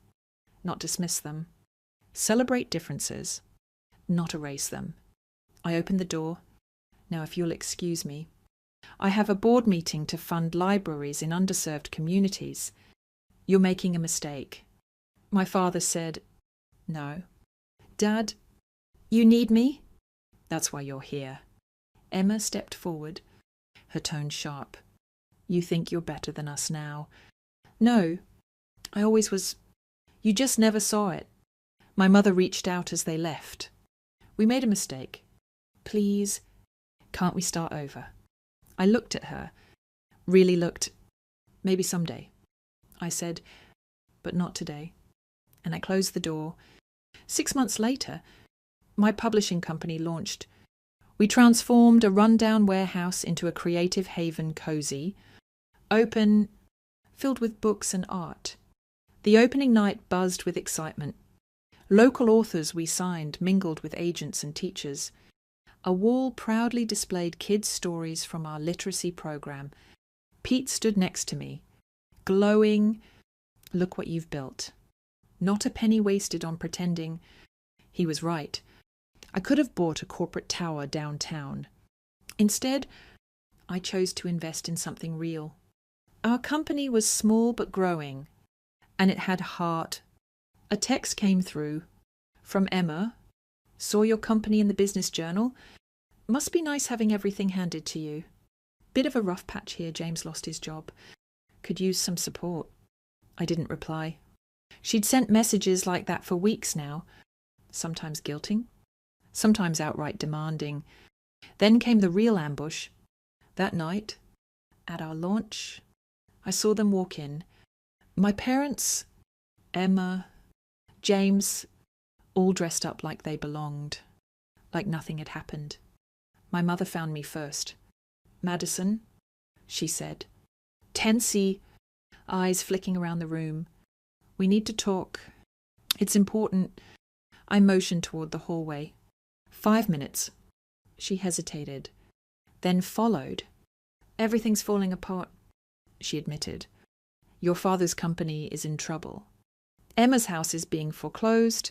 not dismiss them. Celebrate differences, not erase them. I opened the door. Now, if you'll excuse me, I have a board meeting to fund libraries in underserved communities. You're making a mistake. My father said, no. Dad, you need me? That's why you're here. Emma stepped forward, her tone sharp. You think you're better than us now. No, I always was. You just never saw it. My mother reached out as they left. We made a mistake. Please, can't we start over? I looked at her, really looked. Maybe someday. I said, but not today. And I closed the door. 6 months later, my publishing company launched. We transformed a rundown warehouse into a creative haven, cozy, open, filled with books and art. The opening night buzzed with excitement. Local authors we signed mingled with agents and teachers. A wall proudly displayed kids' stories from our literacy program. Pete stood next to me, glowing, "Look what you've built." Not a penny wasted on pretending. He was right. I could have bought a corporate tower downtown. Instead, I chose to invest in something real. Our company was small but growing, and it had heart. A text came through from Emma. "Saw your company in the business journal. Must be nice having everything handed to you. Bit of a rough patch here, James lost his job. Could use some support." I didn't reply. She'd sent messages like that for weeks now, sometimes guilting, sometimes outright demanding. Then came the real ambush. That night, at our launch, I saw them walk in. My parents, Emma, James, all dressed up like they belonged, like nothing had happened. My mother found me first. "Madison," she said, tensy, eyes flicking around the room. "We need to talk. It's important." I motioned toward the hallway. 5 minutes. She hesitated, then followed. "Everything's falling apart," she admitted. "Your father's company is in trouble. Emma's house is being foreclosed.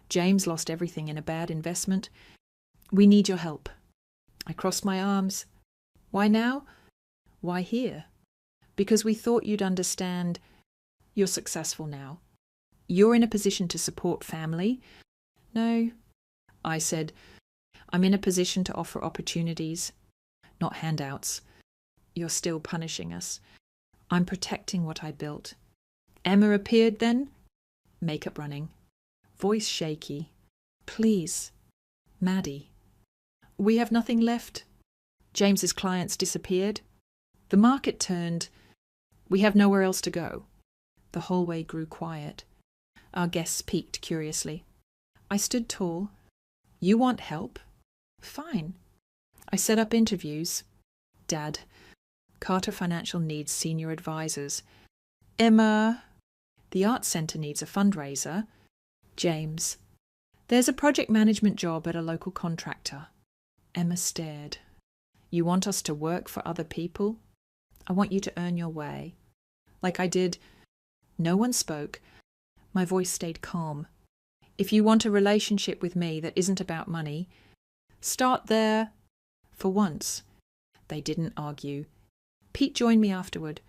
James lost everything in a bad investment. We need your help." I crossed my arms. "Why now? Why here?" "Because we thought you'd understand. You're successful now. You're in a position to support family." "No," I said. "I'm in a position to offer opportunities, not handouts. You're still punishing us. I'm protecting what I built." Emma appeared then, makeup running, voice shaky. "Please, Maddie. We have nothing left. James's clients disappeared. The market turned. We have nowhere else to go." The hallway grew quiet. Our guests peeked curiously. I stood tall. "You want help? Fine." I set up interviews. Dad, Carter Financial needs senior advisors. Emma, the Arts Centre needs a fundraiser. James, there's a project management job at a local contractor. Emma stared. "You want us to work for other people? I want you to earn your way." Like I did. No one spoke. My voice stayed calm. "If you want a relationship with me that isn't about money, start there." For once, they didn't argue. Pete joined me afterward.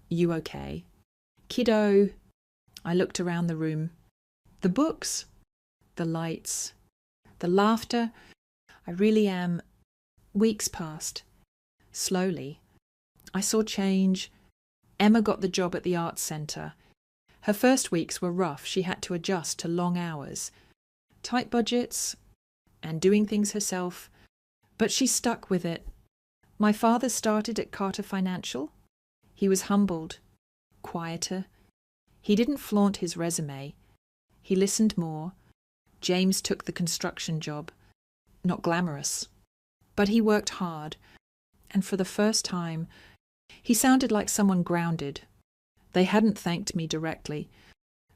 "You okay?" "Kiddo." I looked around the room. The books, the lights, the laughter. I really am. Weeks passed. Slowly. I saw change. Emma got the job at the Arts Centre. Her first weeks were rough. She had to adjust to long hours, tight budgets, and doing things herself. But she stuck with it. My father started at Carter Financial. He was humbled, quieter. He didn't flaunt his resume. He listened more. James took the construction job. Not glamorous. But he worked hard. And for the first time, he sounded like someone grounded. They hadn't thanked me directly,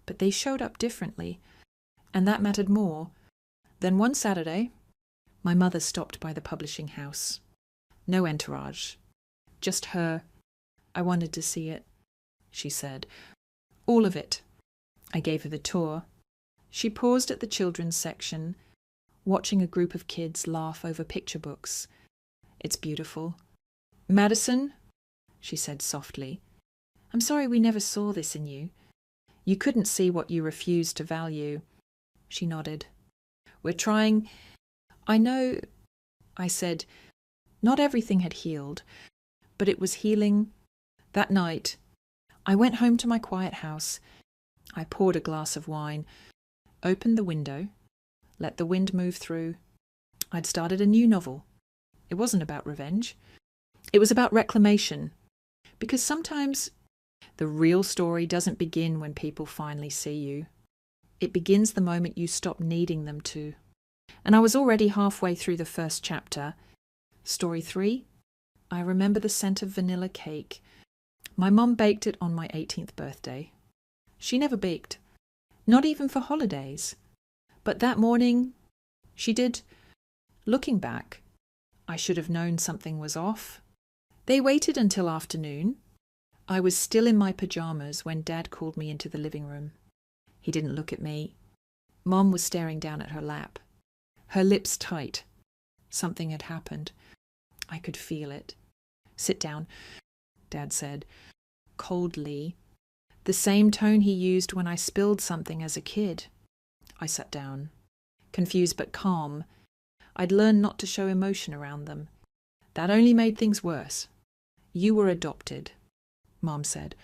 but they showed up differently. And that mattered more. Then one Saturday, my mother stopped by the publishing house. No entourage. Just her. "I wanted to see it," she said. "All of it." I gave her the tour. She paused at the children's section, watching a group of kids laugh over picture books. "It's beautiful." "Madison," she said softly, "I'm sorry we never saw this in you. You couldn't see what you refused to value." She nodded. "We're trying." "I know," I said. Not everything had healed, but it was healing. That night, I went home to my quiet house. I poured a glass of wine, opened the window, let the wind move through. I'd started a new novel. It wasn't about revenge. It was about reclamation. Because sometimes the real story doesn't begin when people finally see you. It begins the moment you stop needing them to. And I was already halfway through the first chapter. Story 3. I remember the scent of vanilla cake. My mum baked it on my 18th birthday. She never baked. Not even for holidays. But that morning, she did. Looking back, I should have known something was off. They waited until afternoon. I was still in my pajamas when Dad called me into the living room. He didn't look at me. Mom was staring down at her lap, her lips tight. Something had happened. I could feel it. "Sit down," Dad said, coldly, the same tone he used when I spilled something as a kid. I sat down, confused but calm. I'd learned not to show emotion around them. That only made things worse. "You were adopted," Mom said.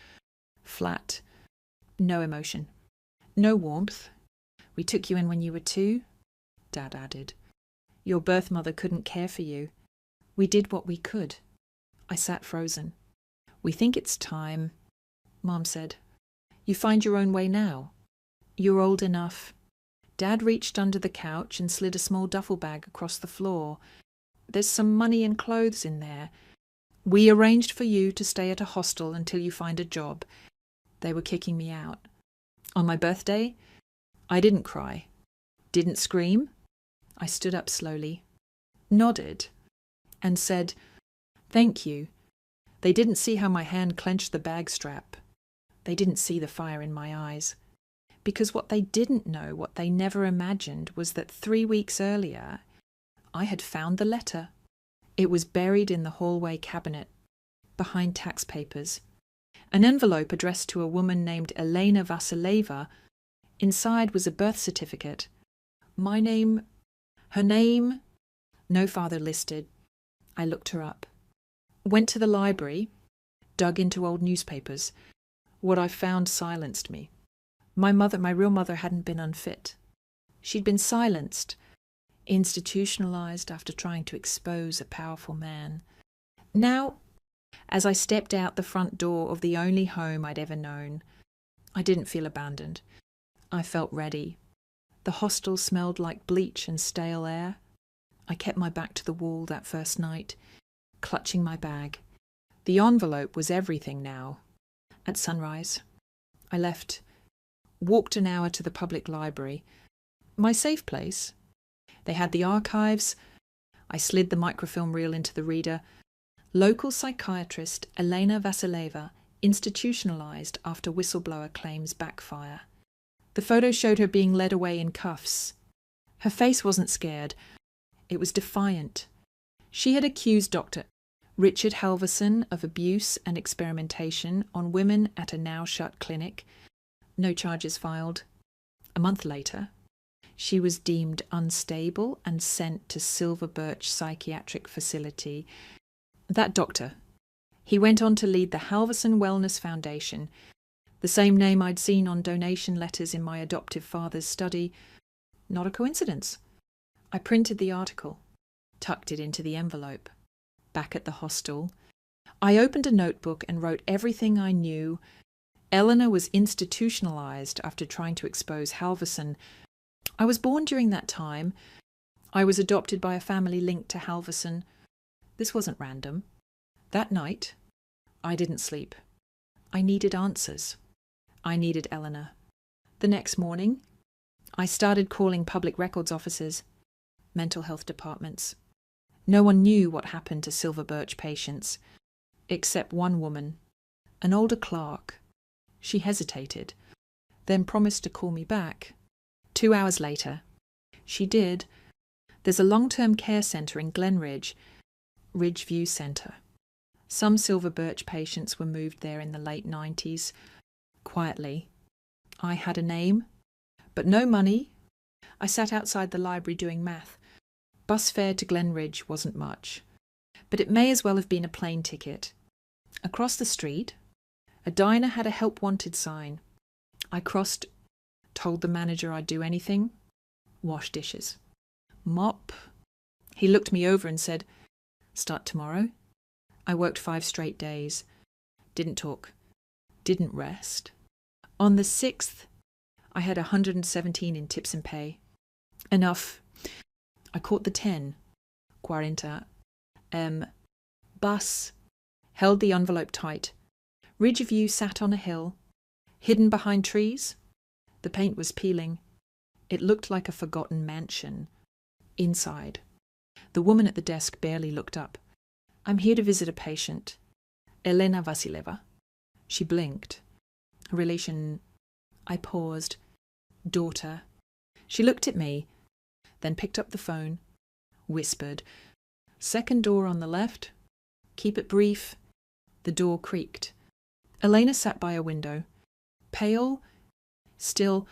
Flat. No emotion. No warmth. "We took you in when you were 2, Dad added. "Your birth mother couldn't care for you. We did what we could." I sat frozen. "We think it's time," Mom said. "You find your own way now. You're old enough." Dad reached under the couch and slid a small duffel bag across the floor. "There's some money and clothes in there. We arranged for you to stay at a hostel until you find a job. They were kicking me out. On my birthday, I didn't cry. Didn't scream. I stood up slowly, nodded, and said, 'Thank you.' They didn't see how my hand clenched the bag strap. They didn't see the fire in my eyes. Because what they didn't know, what they never imagined, was that 3 weeks earlier, I had found the letter. It was buried in the hallway cabinet, behind tax papers. An envelope addressed to a woman named Elena Vasileva. Inside was a birth certificate. My name, her name, no father listed. I looked her up. Went to the library, dug into old newspapers. What I found silenced me. My real mother hadn't been unfit. She'd been silenced, institutionalized after trying to expose a powerful man. Now, as I stepped out the front door of the only home I'd ever known, I didn't feel abandoned. I felt ready. The hostel smelled like bleach and stale air. I kept my back to the wall that first night, clutching my bag. The envelope was everything now. At sunrise, I left, walked an hour to the public library. My safe place. They had the archives. I slid the microfilm reel into the reader. Local psychiatrist Elena Vasileva institutionalized after whistleblower claims backfire. The photo showed her being led away in cuffs. Her face wasn't scared. It was defiant. She had accused Dr. Richard Halverson of abuse and experimentation on women at a now-shut clinic. No charges filed. A month later, she was deemed unstable and sent to Silver Birch Psychiatric Facility. That doctor, he went on to lead the Halverson Wellness Foundation, the same name I'd seen on donation letters in my adoptive father's study. Not a coincidence. I printed the article, tucked it into the envelope. Back at the hostel, I opened a notebook and wrote everything I knew. Eleanor was institutionalized after trying to expose Halverson. I was born during that time. I was adopted by a family linked to Halverson. This wasn't random. That night, I didn't sleep. I needed answers. I needed Eleanor. The next morning, I started calling public records offices, mental health departments. No one knew what happened to Silver Birch patients, except one woman, an older clerk. She hesitated, then promised to call me back. 2 hours later, she did. There's a long-term care centre in Glenridge, Ridgeview Centre. Some Silver Birch patients were moved there in the late 90s. Quietly. I had a name, but no money. I sat outside the library doing math. Bus fare to Glenridge wasn't much, but it may as well have been a plane ticket. Across the street, a diner had a help wanted sign. I crossed, told the manager I'd do anything. Wash dishes. Mop. He looked me over and said, "Start tomorrow?" I worked 5 straight days. Didn't talk. Didn't rest. On the 6th, I had 117 in tips and pay. Enough. I caught the 10. 40. Bus. Held the envelope tight. Ridgeview sat on a hill, hidden behind trees. The paint was peeling. It looked like a forgotten mansion. Inside, the woman at the desk barely looked up. "I'm here to visit a patient. Elena Vasileva." She blinked. "Relation..." I paused. "Daughter." She looked at me, then picked up the phone, whispered, "Second door on the left. Keep it brief." The door creaked. Elena sat by a window. Pale, still.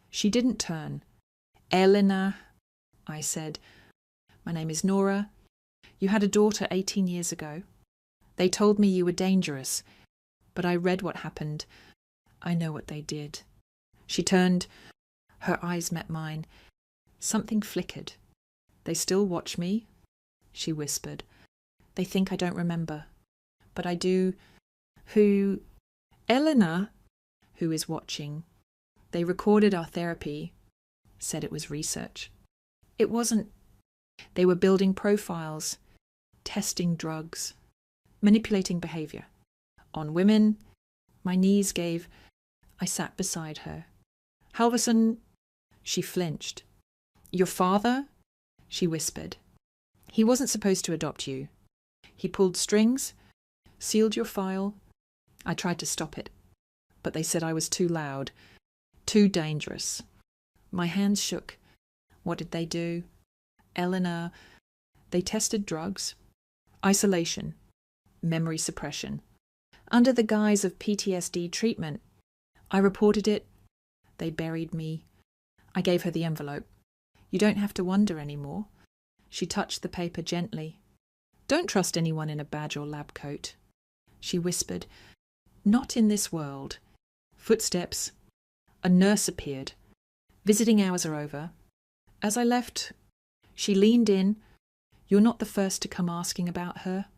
She didn't turn. "Elena," I said. "My name is Nora. You had a daughter 18 years ago. They told me you were dangerous, but I read what happened. I know what they did." She turned. Her eyes met mine. Something flickered. "They still watch me," she whispered. "They think I don't remember. But I do." "Who?" "Elena." "Who is watching. They recorded our therapy. Said it was research. It wasn't. They were building profiles, testing drugs, manipulating behavior. On women." My knees gave. I sat beside her. "Halverson..." She flinched. "Your father?" she whispered. "He wasn't supposed to adopt you. He pulled strings, sealed your file." I tried to stop it, but they said I was too loud, too dangerous. My hands shook. What did they do? "Eleanor..." "They tested drugs, isolation, memory suppression, under the guise of PTSD treatment. I reported it. They buried me." I gave her the envelope. "You don't have to wonder anymore." She touched the paper gently. "Don't trust anyone in a badge or lab coat." She whispered, "Not in this world." Footsteps. A nurse appeared. "Visiting hours are over." As I left, she leaned in. "You're not the first to come asking about her."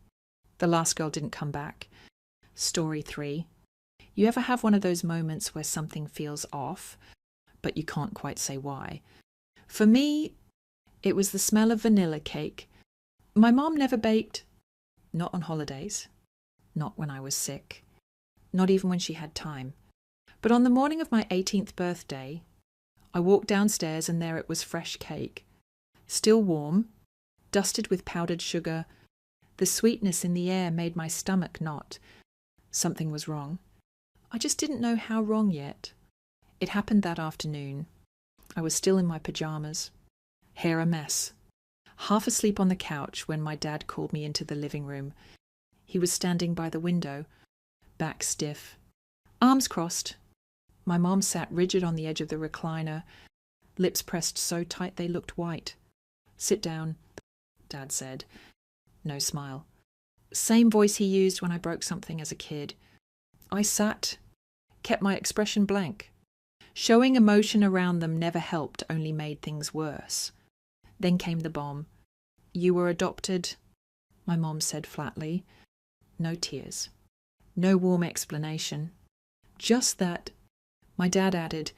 The last girl didn't come back. Story 3. You ever have one of those moments where something feels off, but you can't quite say why? For me, it was the smell of vanilla cake. My mom never baked. Not on holidays. Not when I was sick. Not even when she had time. But on the morning of my 18th birthday, I walked downstairs and there it was, fresh cake. Still warm, dusted with powdered sugar. The sweetness in the air made my stomach knot. Something was wrong. I just didn't know how wrong yet. It happened that afternoon. I was still in my pajamas. Hair a mess. Half asleep on the couch when my dad called me into the living room. He was standing by the window, back stiff, arms crossed. My mom sat rigid on the edge of the recliner, lips pressed so tight they looked white. "Sit down," Dad said. No smile. Same voice he used when I broke something as a kid. I sat, kept my expression blank. Showing emotion around them never helped, only made things worse. Then came the bomb. "You were adopted," my mom said flatly. No tears. No warm explanation. Just that. My dad added,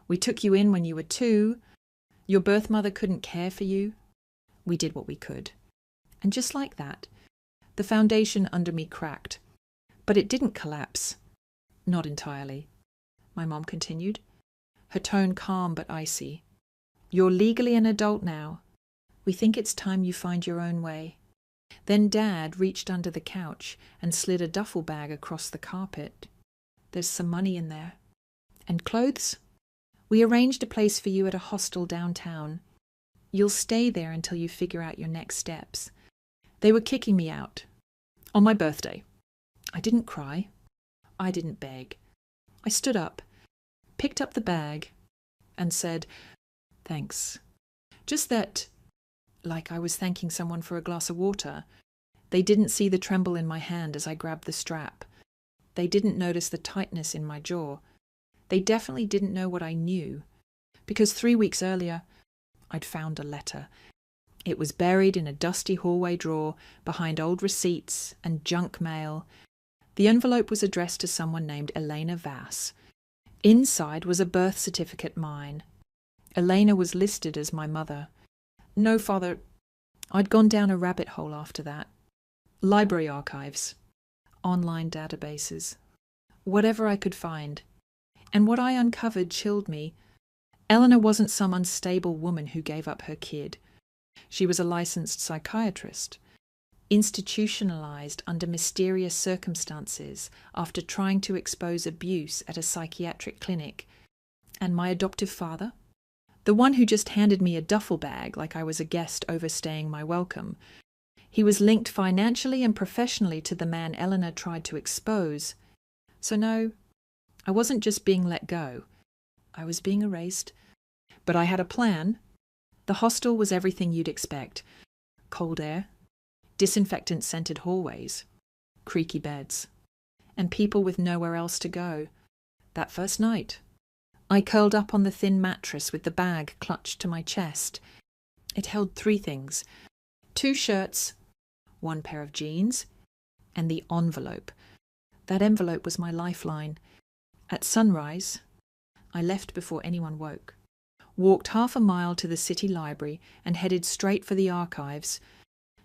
"We took you in when you were 2. Your birth mother couldn't care for you. We did what we could." And just like that, the foundation under me cracked. But it didn't collapse. Not entirely. My mom continued, her tone calm but icy. "You're legally an adult now. We think it's time you find your own way." Then Dad reached under the couch and slid a duffel bag across the carpet. "There's some money in there. And clothes? We arranged a place for you at a hostel downtown. You'll stay there until you figure out your next steps." They were kicking me out. On my birthday. I didn't cry. I didn't beg. I stood up, picked up the bag, and said, "Thanks." Just that, like I was thanking someone for a glass of water. They didn't see the tremble in my hand as I grabbed the strap. They didn't notice the tightness in my jaw. They definitely didn't know what I knew, because 3 weeks earlier, I'd found a letter. It was buried in a dusty hallway drawer behind old receipts and junk mail. The envelope was addressed to someone named Elena Vass. Inside was a birth certificate mine. Elena was listed as my mother. No father. I'd gone down a rabbit hole after that. Library archives. Online databases. Whatever I could find. And what I uncovered chilled me. Eleanor wasn't some unstable woman who gave up her kid. She was a licensed psychiatrist, institutionalized under mysterious circumstances after trying to expose abuse at a psychiatric clinic. And my adoptive father? The one who just handed me a duffel bag like I was a guest overstaying my welcome. He was linked financially and professionally to the man Eleanor tried to expose. So no, I wasn't just being let go. I was being erased. But I had a plan. The hostel was everything you'd expect. Cold air, disinfectant-scented hallways, creaky beds, and people with nowhere else to go. That first night, I curled up on the thin mattress with the bag clutched to my chest. It held 3 things: 2 shirts, 1 pair of jeans, and the envelope. That envelope was my lifeline. At sunrise, I left before anyone woke, walked half a mile to the city library and headed straight for the archives,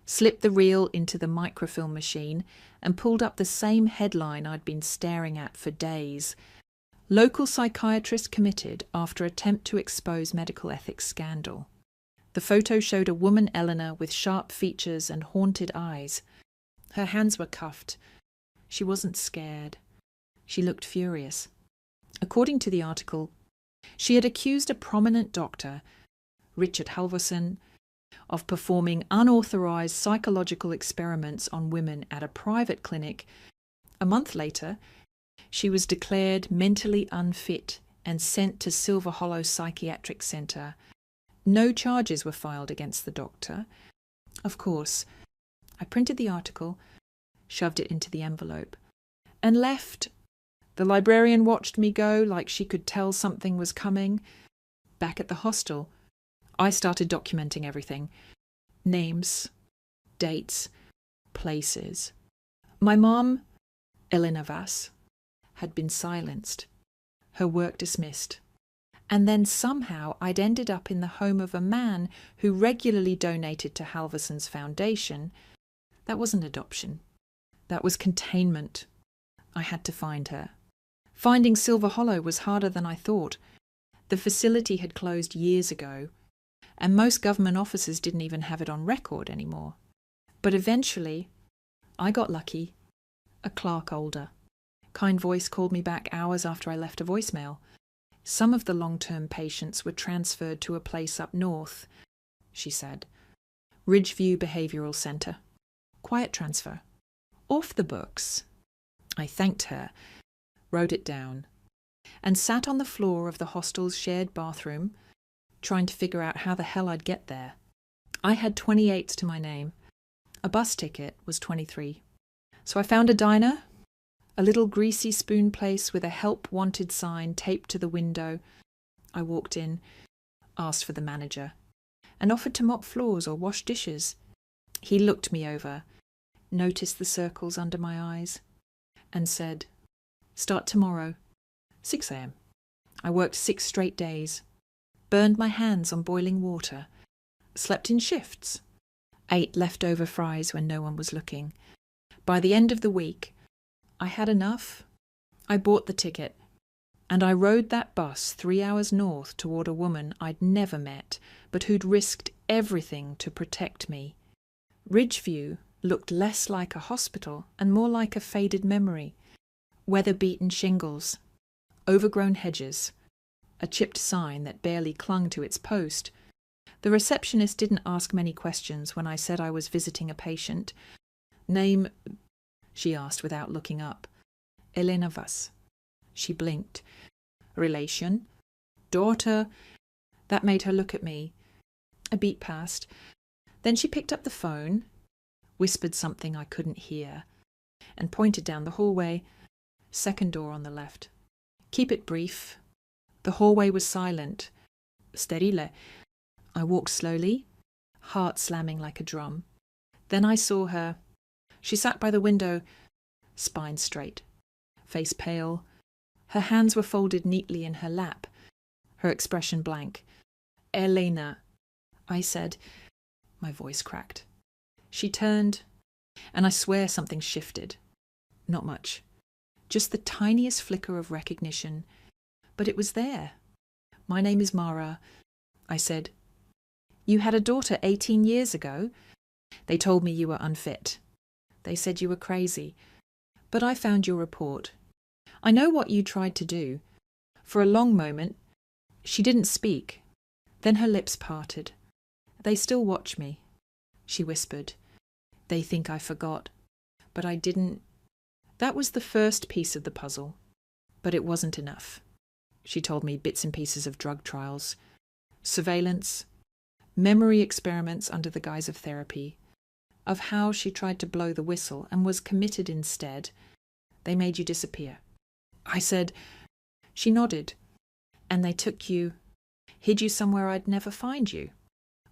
slipped the reel into the microfilm machine and pulled up the same headline I'd been staring at for days. Local psychiatrist committed after attempt to expose medical ethics scandal. The photo showed a woman Eleanor with sharp features and haunted eyes. Her hands were cuffed. She wasn't scared. She looked furious. According to the article, she had accused a prominent doctor, Richard Halvorson, of performing unauthorized psychological experiments on women at a private clinic. A month later, she was declared mentally unfit and sent to Silver Hollow Psychiatric Center. No charges were filed against the doctor. Of course, I printed the article, shoved it into the envelope, and left. The librarian watched me go like she could tell something was coming. Back at the hostel, I started documenting everything. Names, dates, places. My mom, Elena Vass, had been silenced, her work dismissed. And then somehow I'd ended up in the home of a man who regularly donated to Halvorson's foundation. That wasn't adoption. That was containment. I had to find her. Finding Silver Hollow was harder than I thought. The facility had closed years ago, and most government offices didn't even have it on record anymore. But eventually, I got lucky. A clerk older. Kind voice called me back hours after I left a voicemail. Some of the long-term patients were transferred to a place up north, she said. Ridgeview Behavioural Centre. Quiet transfer. Off the books. I thanked her, wrote it down, and sat on the floor of the hostel's shared bathroom, trying to figure out how the hell I'd get there. I had 28 to my name. A bus ticket was 23. So I found a diner, a little greasy spoon place with a help wanted sign taped to the window. I walked in, asked for the manager, and offered to mop floors or wash dishes. He looked me over, noticed the circles under my eyes, and said, "Start tomorrow, 6 a.m. I worked 6 straight days, burned my hands on boiling water, slept in shifts, ate leftover fries when no one was looking. By the end of the week, I had enough. I bought the ticket, and I rode that bus 3 hours north toward a woman I'd never met, but who'd risked everything to protect me. Ridgeview looked less like a hospital and more like a faded memory. Weather-beaten shingles, overgrown hedges, a chipped sign that barely clung to its post. The receptionist didn't ask many questions when I said I was visiting a patient. "Name?" she asked without looking up. "Elena Vass." She blinked. "Relation?" "Daughter." That made her look at me. A beat passed. Then she picked up the phone, whispered something I couldn't hear, and pointed down the hallway. Second door on the left. "Keep it brief." The hallway was silent. "Sterile." I walked slowly, heart slamming like a drum. Then I saw her. She sat by the window, spine straight, face pale. Her hands were folded neatly in her lap, her expression blank. "Elena," I said. My voice cracked. She turned, and I swear something shifted. Not much. Just the tiniest flicker of recognition. But it was there. My name is Mara. I said, You had a daughter 18 years ago? They told me you were unfit. They said you were crazy. But I found your report. I know what you tried to do. For a long moment, she didn't speak. Then her lips parted. They still watch me. She whispered. They think I forgot. But I didn't. That was the first piece of the puzzle. But it wasn't enough. She told me bits and pieces of drug trials, surveillance, memory experiments under the guise of therapy, of how she tried to blow the whistle and was committed instead. They made you disappear. I said. She nodded. And they took you, hid you somewhere I'd never find you.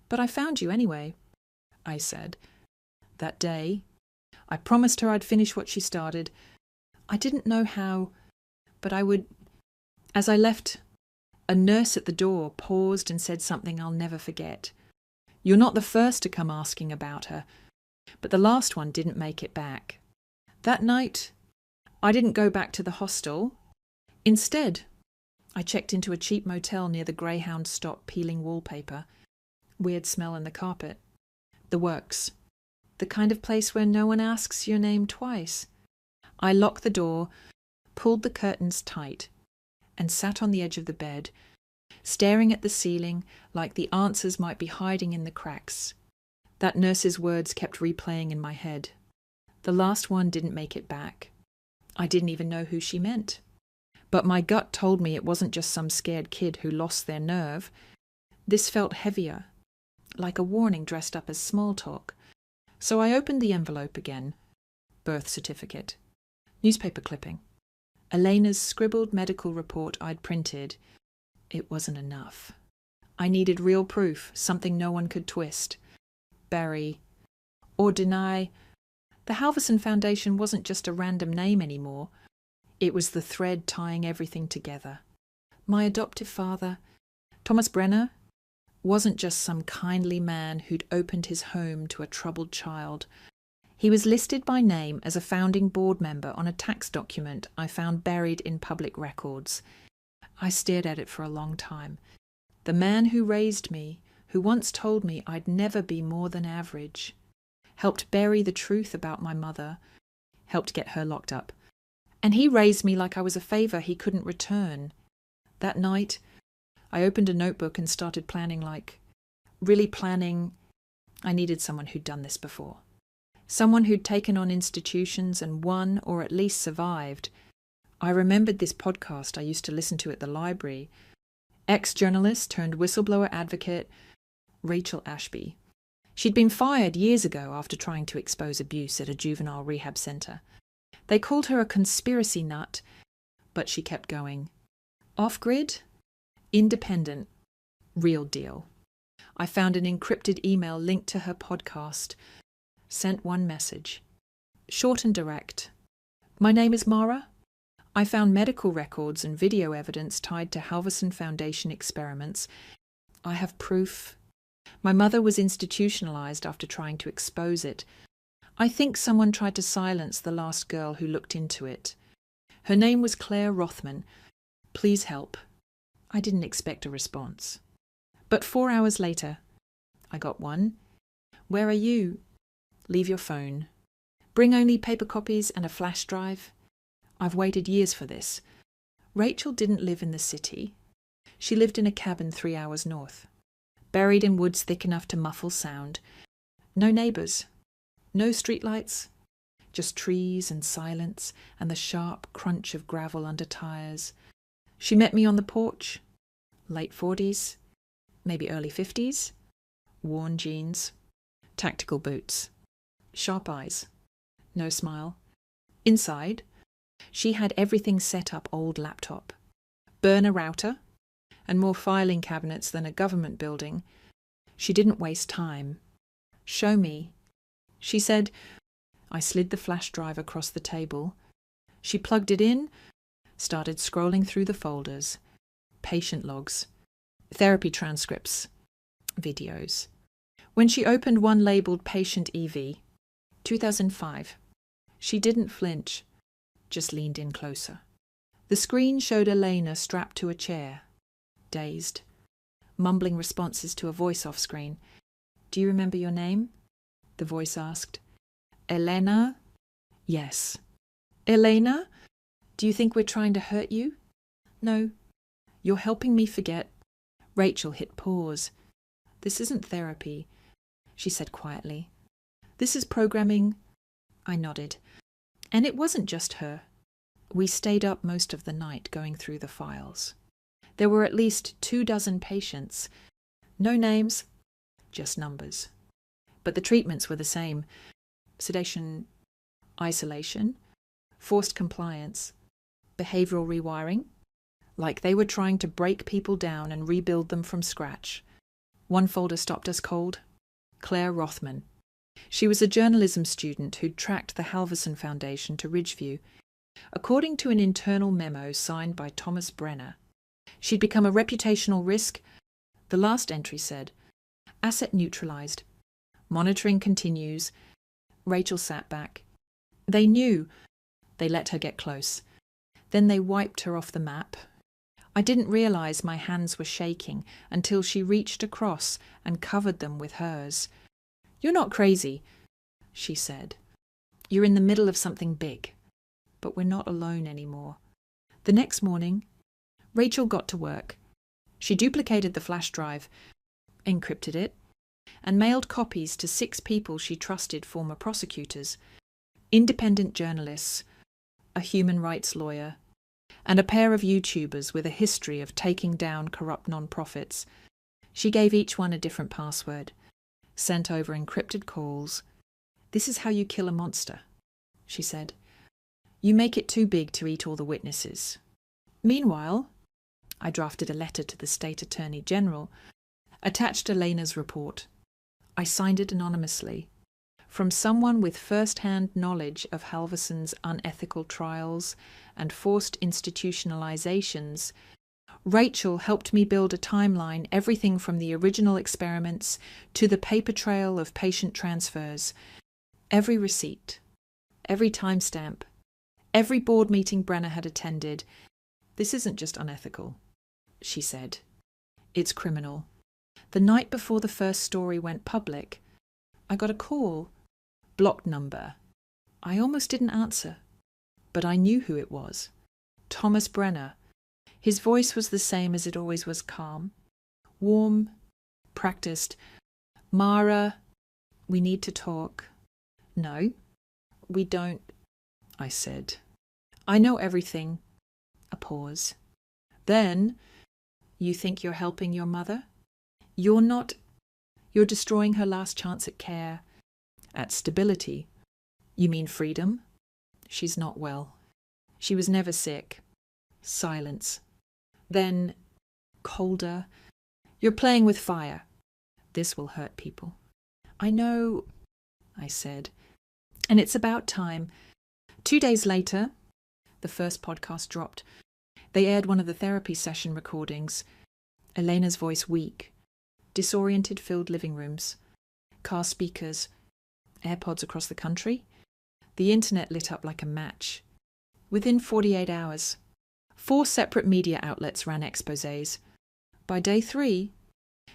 But I found you anyway, I said. That day, I promised her I'd finish what she started. I didn't know how, but I would. As I left, a nurse at the door paused and said something I'll never forget. You're not the first to come asking about her, but the last one didn't make it back. That night, I didn't go back to the hostel. Instead, I checked into a cheap motel near the Greyhound stop peeling wallpaper. Weird smell in the carpet. The works. The kind of place where no one asks your name twice. I locked the door, pulled the curtains tight, and sat on the edge of the bed, staring at the ceiling like the answers might be hiding in the cracks. That nurse's words kept replaying in my head. The last one didn't make it back. I didn't even know who she meant. But my gut told me it wasn't just some scared kid who lost their nerve. This felt heavier, like a warning dressed up as small talk. So I opened the envelope again. Birth certificate. Newspaper clipping. Elena's scribbled medical report I'd printed. It wasn't enough. I needed real proof, something no one could twist, bury, or deny. The Halverson Foundation wasn't just a random name anymore. It was the thread tying everything together. My adoptive father, Thomas Brenner, wasn't just some kindly man who'd opened his home to a troubled child. He was listed by name as a founding board member on a tax document I found buried in public records. I stared at it for a long time. The man who raised me, who once told me I'd never be more than average, helped bury the truth about my mother, helped get her locked up. And he raised me like I was a favour he couldn't return. That night, I opened a notebook and started planning really planning. I needed someone who'd done this before. Someone who'd taken on institutions and won or at least survived. I remembered this podcast I used to listen to at the library. Ex-journalist turned whistleblower advocate, Rachel Ashby. She'd been fired years ago after trying to expose abuse at a juvenile rehab centre. They called her a conspiracy nut, but she kept going. Off-grid, independent, real deal. I found an encrypted email linked to her podcast. Sent one message. Short and direct. My name is Mara. I found medical records and video evidence tied to Halverson Foundation experiments. I have proof. My mother was institutionalized after trying to expose it. I think someone tried to silence the last girl who looked into it. Her name was Claire Rothman. Please help. I didn't expect a response. But 4 hours later, I got one. Where are you? Leave your phone. Bring only paper copies and a flash drive. I've waited years for this. Rachel didn't live in the city. She lived in a cabin 3 hours north, buried in woods thick enough to muffle sound. No neighbours. No streetlights. Just trees and silence and the sharp crunch of gravel under tyres. She met me on the porch. Late 40s, maybe early 50s. Worn jeans. Tactical boots. Sharp eyes. No smile. Inside, she had everything set up old laptop. Burner router, and more filing cabinets than a government building. She didn't waste time. Show me. She said. I slid the flash drive across the table. She plugged it in, started scrolling through the folders. Patient logs. Therapy transcripts. Videos. When she opened one labelled Patient EV, 2005, she didn't flinch, just leaned in closer. The screen showed Elena strapped to a chair. dazed, mumbling responses to a voice off screen. "Do you remember your name?" the voice asked. "Elena?" "Yes." "Elena? Do you think we're trying to hurt you?" "No. You're helping me forget." Rachel hit pause. "This isn't therapy," she said quietly. "This is programming." I nodded. And it wasn't just her. We stayed up most of the night going through the files. There were at least 24 patients. No names, just numbers. But the treatments were the same. Sedation, isolation, forced compliance, behavioral rewiring, like they were trying to break people down and rebuild them from scratch. One folder stopped us cold. Claire Rothman. She was a journalism student who'd tracked the Halverson Foundation to Ridgeview. According to an internal memo signed by Thomas Brenner, she'd become a reputational risk. The last entry said, "Asset neutralized. Monitoring continues." Rachel sat back. They knew. They let her get close. Then they wiped her off the map. I didn't realize my hands were shaking until she reached across and covered them with hers. "You're not crazy," she said. "You're in the middle of something big. But we're not alone anymore." The next morning, Rachel got to work. She duplicated the flash drive, encrypted it, and mailed copies to 6 people she trusted, former prosecutors, independent journalists, a human rights lawyer, and a pair of YouTubers with a history of taking down corrupt non-profits. She gave each one a different password, sent over encrypted calls. "This is how you kill a monster," she said. "You make it too big to eat all the witnesses." Meanwhile, I drafted a letter to the State Attorney General, attached Elena's report. I signed it anonymously. From someone with first-hand knowledge of Halverson's unethical trials and forced institutionalizations, Rachel helped me build a timeline, everything from the original experiments to the paper trail of patient transfers. Every receipt, every timestamp, every board meeting Brenner had attended. "This isn't just unethical," she said. "It's criminal." The night before the first story went public, I got a call. Blocked number. I almost didn't answer, but I knew who it was. Thomas Brenner. His voice was the same as it always was, calm, warm, practiced. "Mara, we need to talk." "No, we don't," I said. "I know everything." A pause. "Then, you think you're helping your mother?" "You're not. You're destroying her last chance at care, at stability." "You mean freedom?" "She's not well. She was never sick." Silence. Then, colder. "You're playing with fire. This will hurt people." "I know," I said. "And it's about time." 2 days later, the first podcast dropped. They aired one of the therapy session recordings. Elena's voice weak. Disoriented filled living rooms. Car speakers. AirPods across the country. The internet lit up like a match. Within 48 hours, 4 separate media outlets ran exposés. By day 3,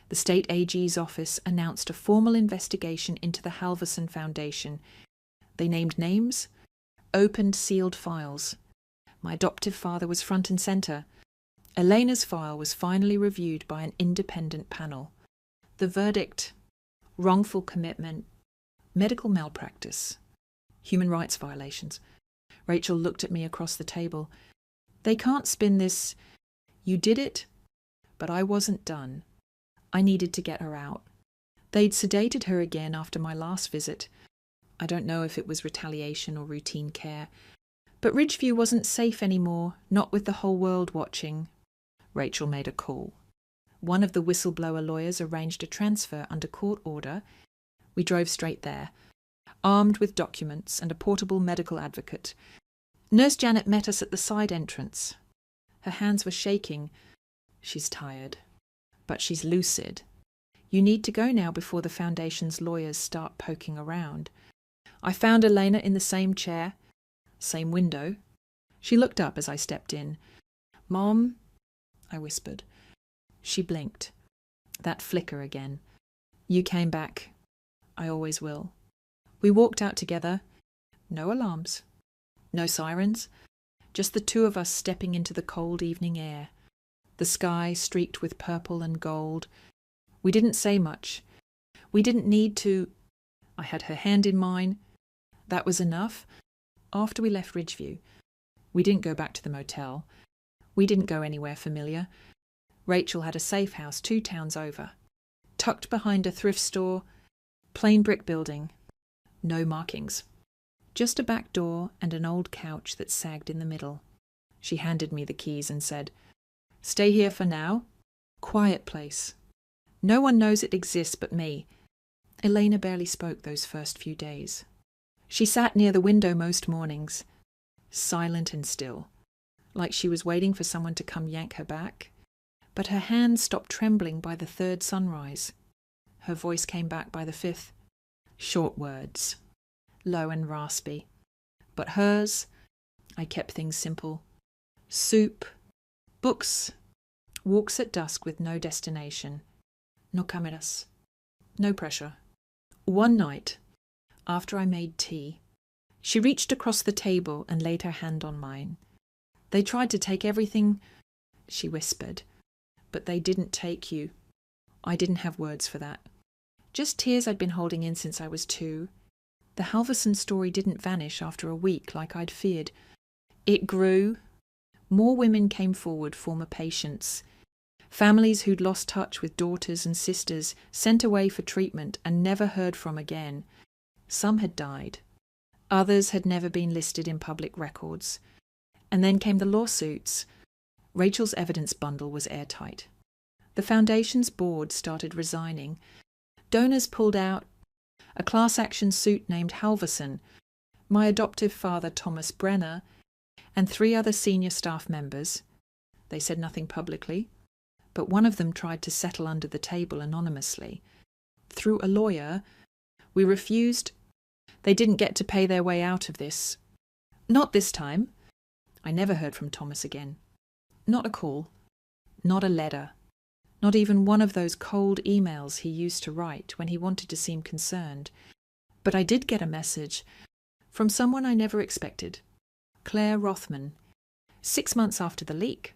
the state AG's office announced a formal investigation into the Halverson Foundation. They named names, opened sealed files. My adoptive father was front and centre. Elena's file was finally reviewed by an independent panel. The verdict: wrongful commitment, medical malpractice, human rights violations. Rachel looked at me across the table. "They can't spin this. You did it, but I wasn't done. I needed to get her out. They'd sedated her again after my last visit. I don't know if it was retaliation or routine care. But Ridgeview wasn't safe anymore, not with the whole world watching." Rachel made a call. One of the whistleblower lawyers arranged a transfer under court order. We drove straight there, armed with documents and a portable medical advocate. Nurse Janet met us at the side entrance. Her hands were shaking. "She's tired, but she's lucid. You need to go now before the Foundation's lawyers start poking around." I found Elena in the same chair, same window. She looked up as I stepped in. "Mom," I whispered. She blinked. That flicker again. You came back. I always will. We walked out together. No alarms. No sirens. Just the two of us stepping into the cold evening air. The sky streaked with purple and gold. We didn't say much. We didn't need to. I had her hand in mine. That was enough. After we left Ridgeview, we didn't go back to the motel. We didn't go anywhere familiar. Rachel had a safe house 2 towns over, tucked behind a thrift store, plain brick building, no markings. Just a back door and an old couch that sagged in the middle. She handed me the keys and said, "Stay here for now. Quiet place. No one knows it exists but me." Elena barely spoke those first few days. She sat near the window most mornings, silent and still, like she was waiting for someone to come yank her back. But her hands stopped trembling by the 3rd sunrise. Her voice came back by the 5th. Short words, low and raspy. But hers, I kept things simple. Soup, books, walks at dusk with no destination. No cameras, no pressure. One night, after I made tea, she reached across the table and laid her hand on mine. "They tried to take everything," she whispered, "but they didn't take you." I didn't have words for that. Just tears I'd been holding in since I was 2. The Halverson story didn't vanish after a week like I'd feared. It grew. More women came forward, former patients. Families who'd lost touch with daughters and sisters, sent away for treatment and never heard from again. Some had died. Others had never been listed in public records. And then came the lawsuits. Rachel's evidence bundle was airtight. The Foundation's board started resigning. Donors pulled out. A class action suit named Halverson, my adoptive father Thomas Brenner, and 3 other senior staff members. They said nothing publicly, but one of them tried to settle under the table anonymously. Through a lawyer, we refused. They didn't get to pay their way out of this. Not this time. I never heard from Thomas again. Not a call. Not a letter. Not even one of those cold emails he used to write when he wanted to seem concerned. But I did get a message from someone I never expected. Claire Rothman. 6 months after the leak.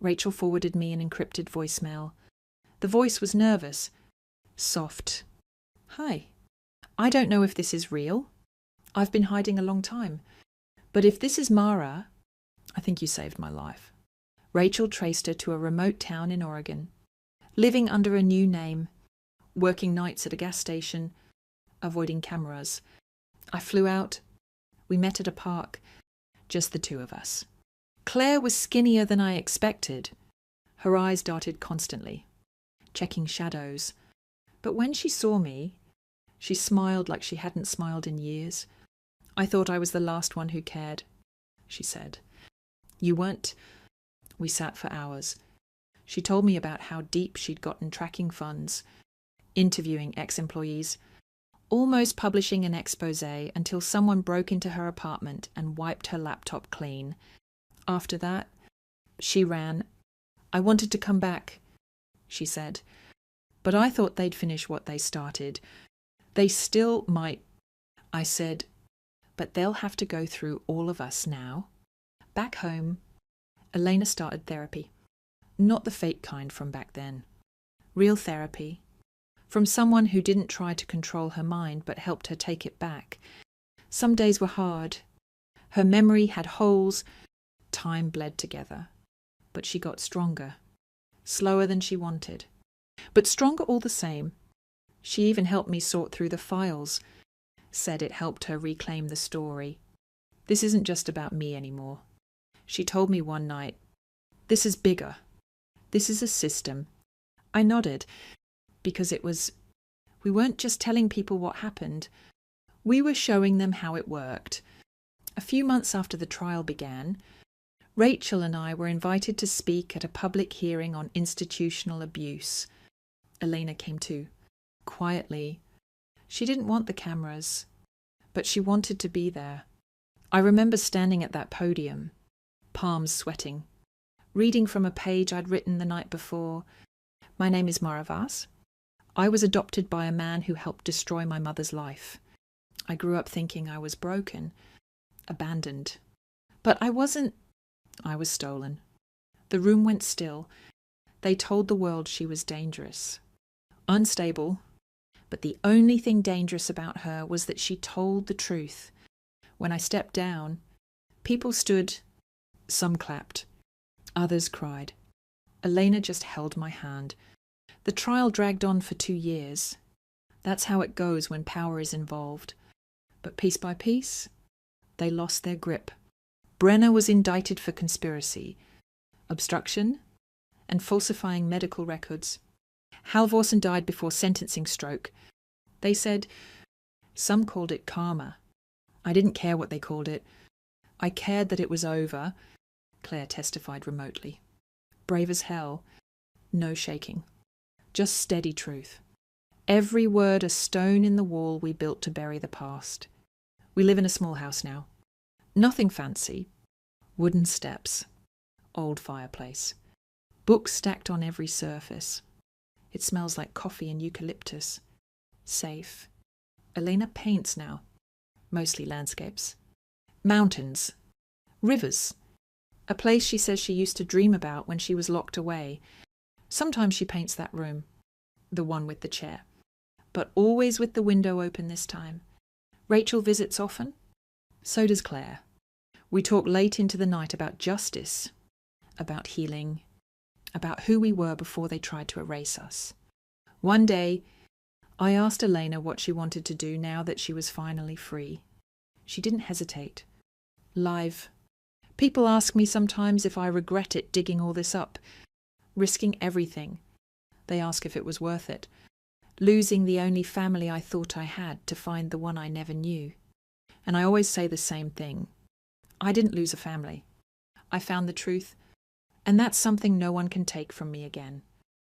Rachel forwarded me an encrypted voicemail. The voice was nervous. Soft. "Hi. I don't know if this is real. I've been hiding a long time. But if this is Mara, I think you saved my life." Rachel traced her to a remote town in Oregon, living under a new name, working nights at a gas station, avoiding cameras. I flew out. We met at a park, just the 2 of us. Claire was skinnier than I expected. Her eyes darted constantly, checking shadows. But when she saw me, she smiled like she hadn't smiled in years. "I thought I was the last one who cared," she said. "You weren't." We sat for hours. She told me about how deep she'd gotten tracking funds, interviewing ex-employees, almost publishing an exposé until someone broke into her apartment and wiped her laptop clean. After that, she ran. "I wanted to come back," she said, "but I thought they'd finish what they started. They still might." I said, "But they'll have to go through all of us now." Back home, Elena started therapy. Not the fake kind from back then. Real therapy. From someone who didn't try to control her mind but helped her take it back. Some days were hard. Her memory had holes. Time bled together. But she got stronger. Slower than she wanted. But stronger all the same. She even helped me sort through the files. Said it helped her reclaim the story. "This isn't just about me anymore." She told me one night, "This is bigger. This is a system." I nodded, because we weren't just telling people what happened. We were showing them how it worked. A few months after the trial began, Rachel and I were invited to speak at a public hearing on institutional abuse. Elena came too, quietly. She didn't want the cameras, but she wanted to be there. I remember standing at that podium, palms sweating, reading from a page I'd written the night before, My name is Maravas. I was adopted by a man who helped destroy my mother's life. I grew up thinking I was broken, abandoned. But I wasn't. I was stolen. The room went still. They told the world she was dangerous, unstable, but the only thing dangerous about her was that she told the truth. When I stepped down, people stood, some clapped, others cried. Elena just held my hand. The trial dragged on for 2 years. That's how it goes when power is involved. But piece by piece, they lost their grip. Brenner was indicted for conspiracy, obstruction, and falsifying medical records. Halvorsen died before sentencing stroke. They said, some called it karma. I didn't care what they called it. I cared that it was over, Claire testified remotely. Brave as hell. No shaking. Just steady truth. Every word a stone in the wall we built to bury the past. We live in a small house now. Nothing fancy. Wooden steps. Old fireplace. Books stacked on every surface. It smells like coffee and eucalyptus. Safe. Elena paints now. Mostly landscapes. Mountains. Rivers. A place she says she used to dream about when she was locked away. Sometimes she paints that room. The one with the chair. But always with the window open this time. Rachel visits often. So does Claire. We talk late into the night about justice, about healing, about who we were before they tried to erase us. One day, I asked Elena what she wanted to do now that she was finally free. She didn't hesitate. Live. People ask me sometimes if I regret it digging all this up, risking everything. They ask if it was worth it. Losing the only family I thought I had to find the one I never knew. And I always say the same thing. I didn't lose a family. I found the truth, and that's something no one can take from me again.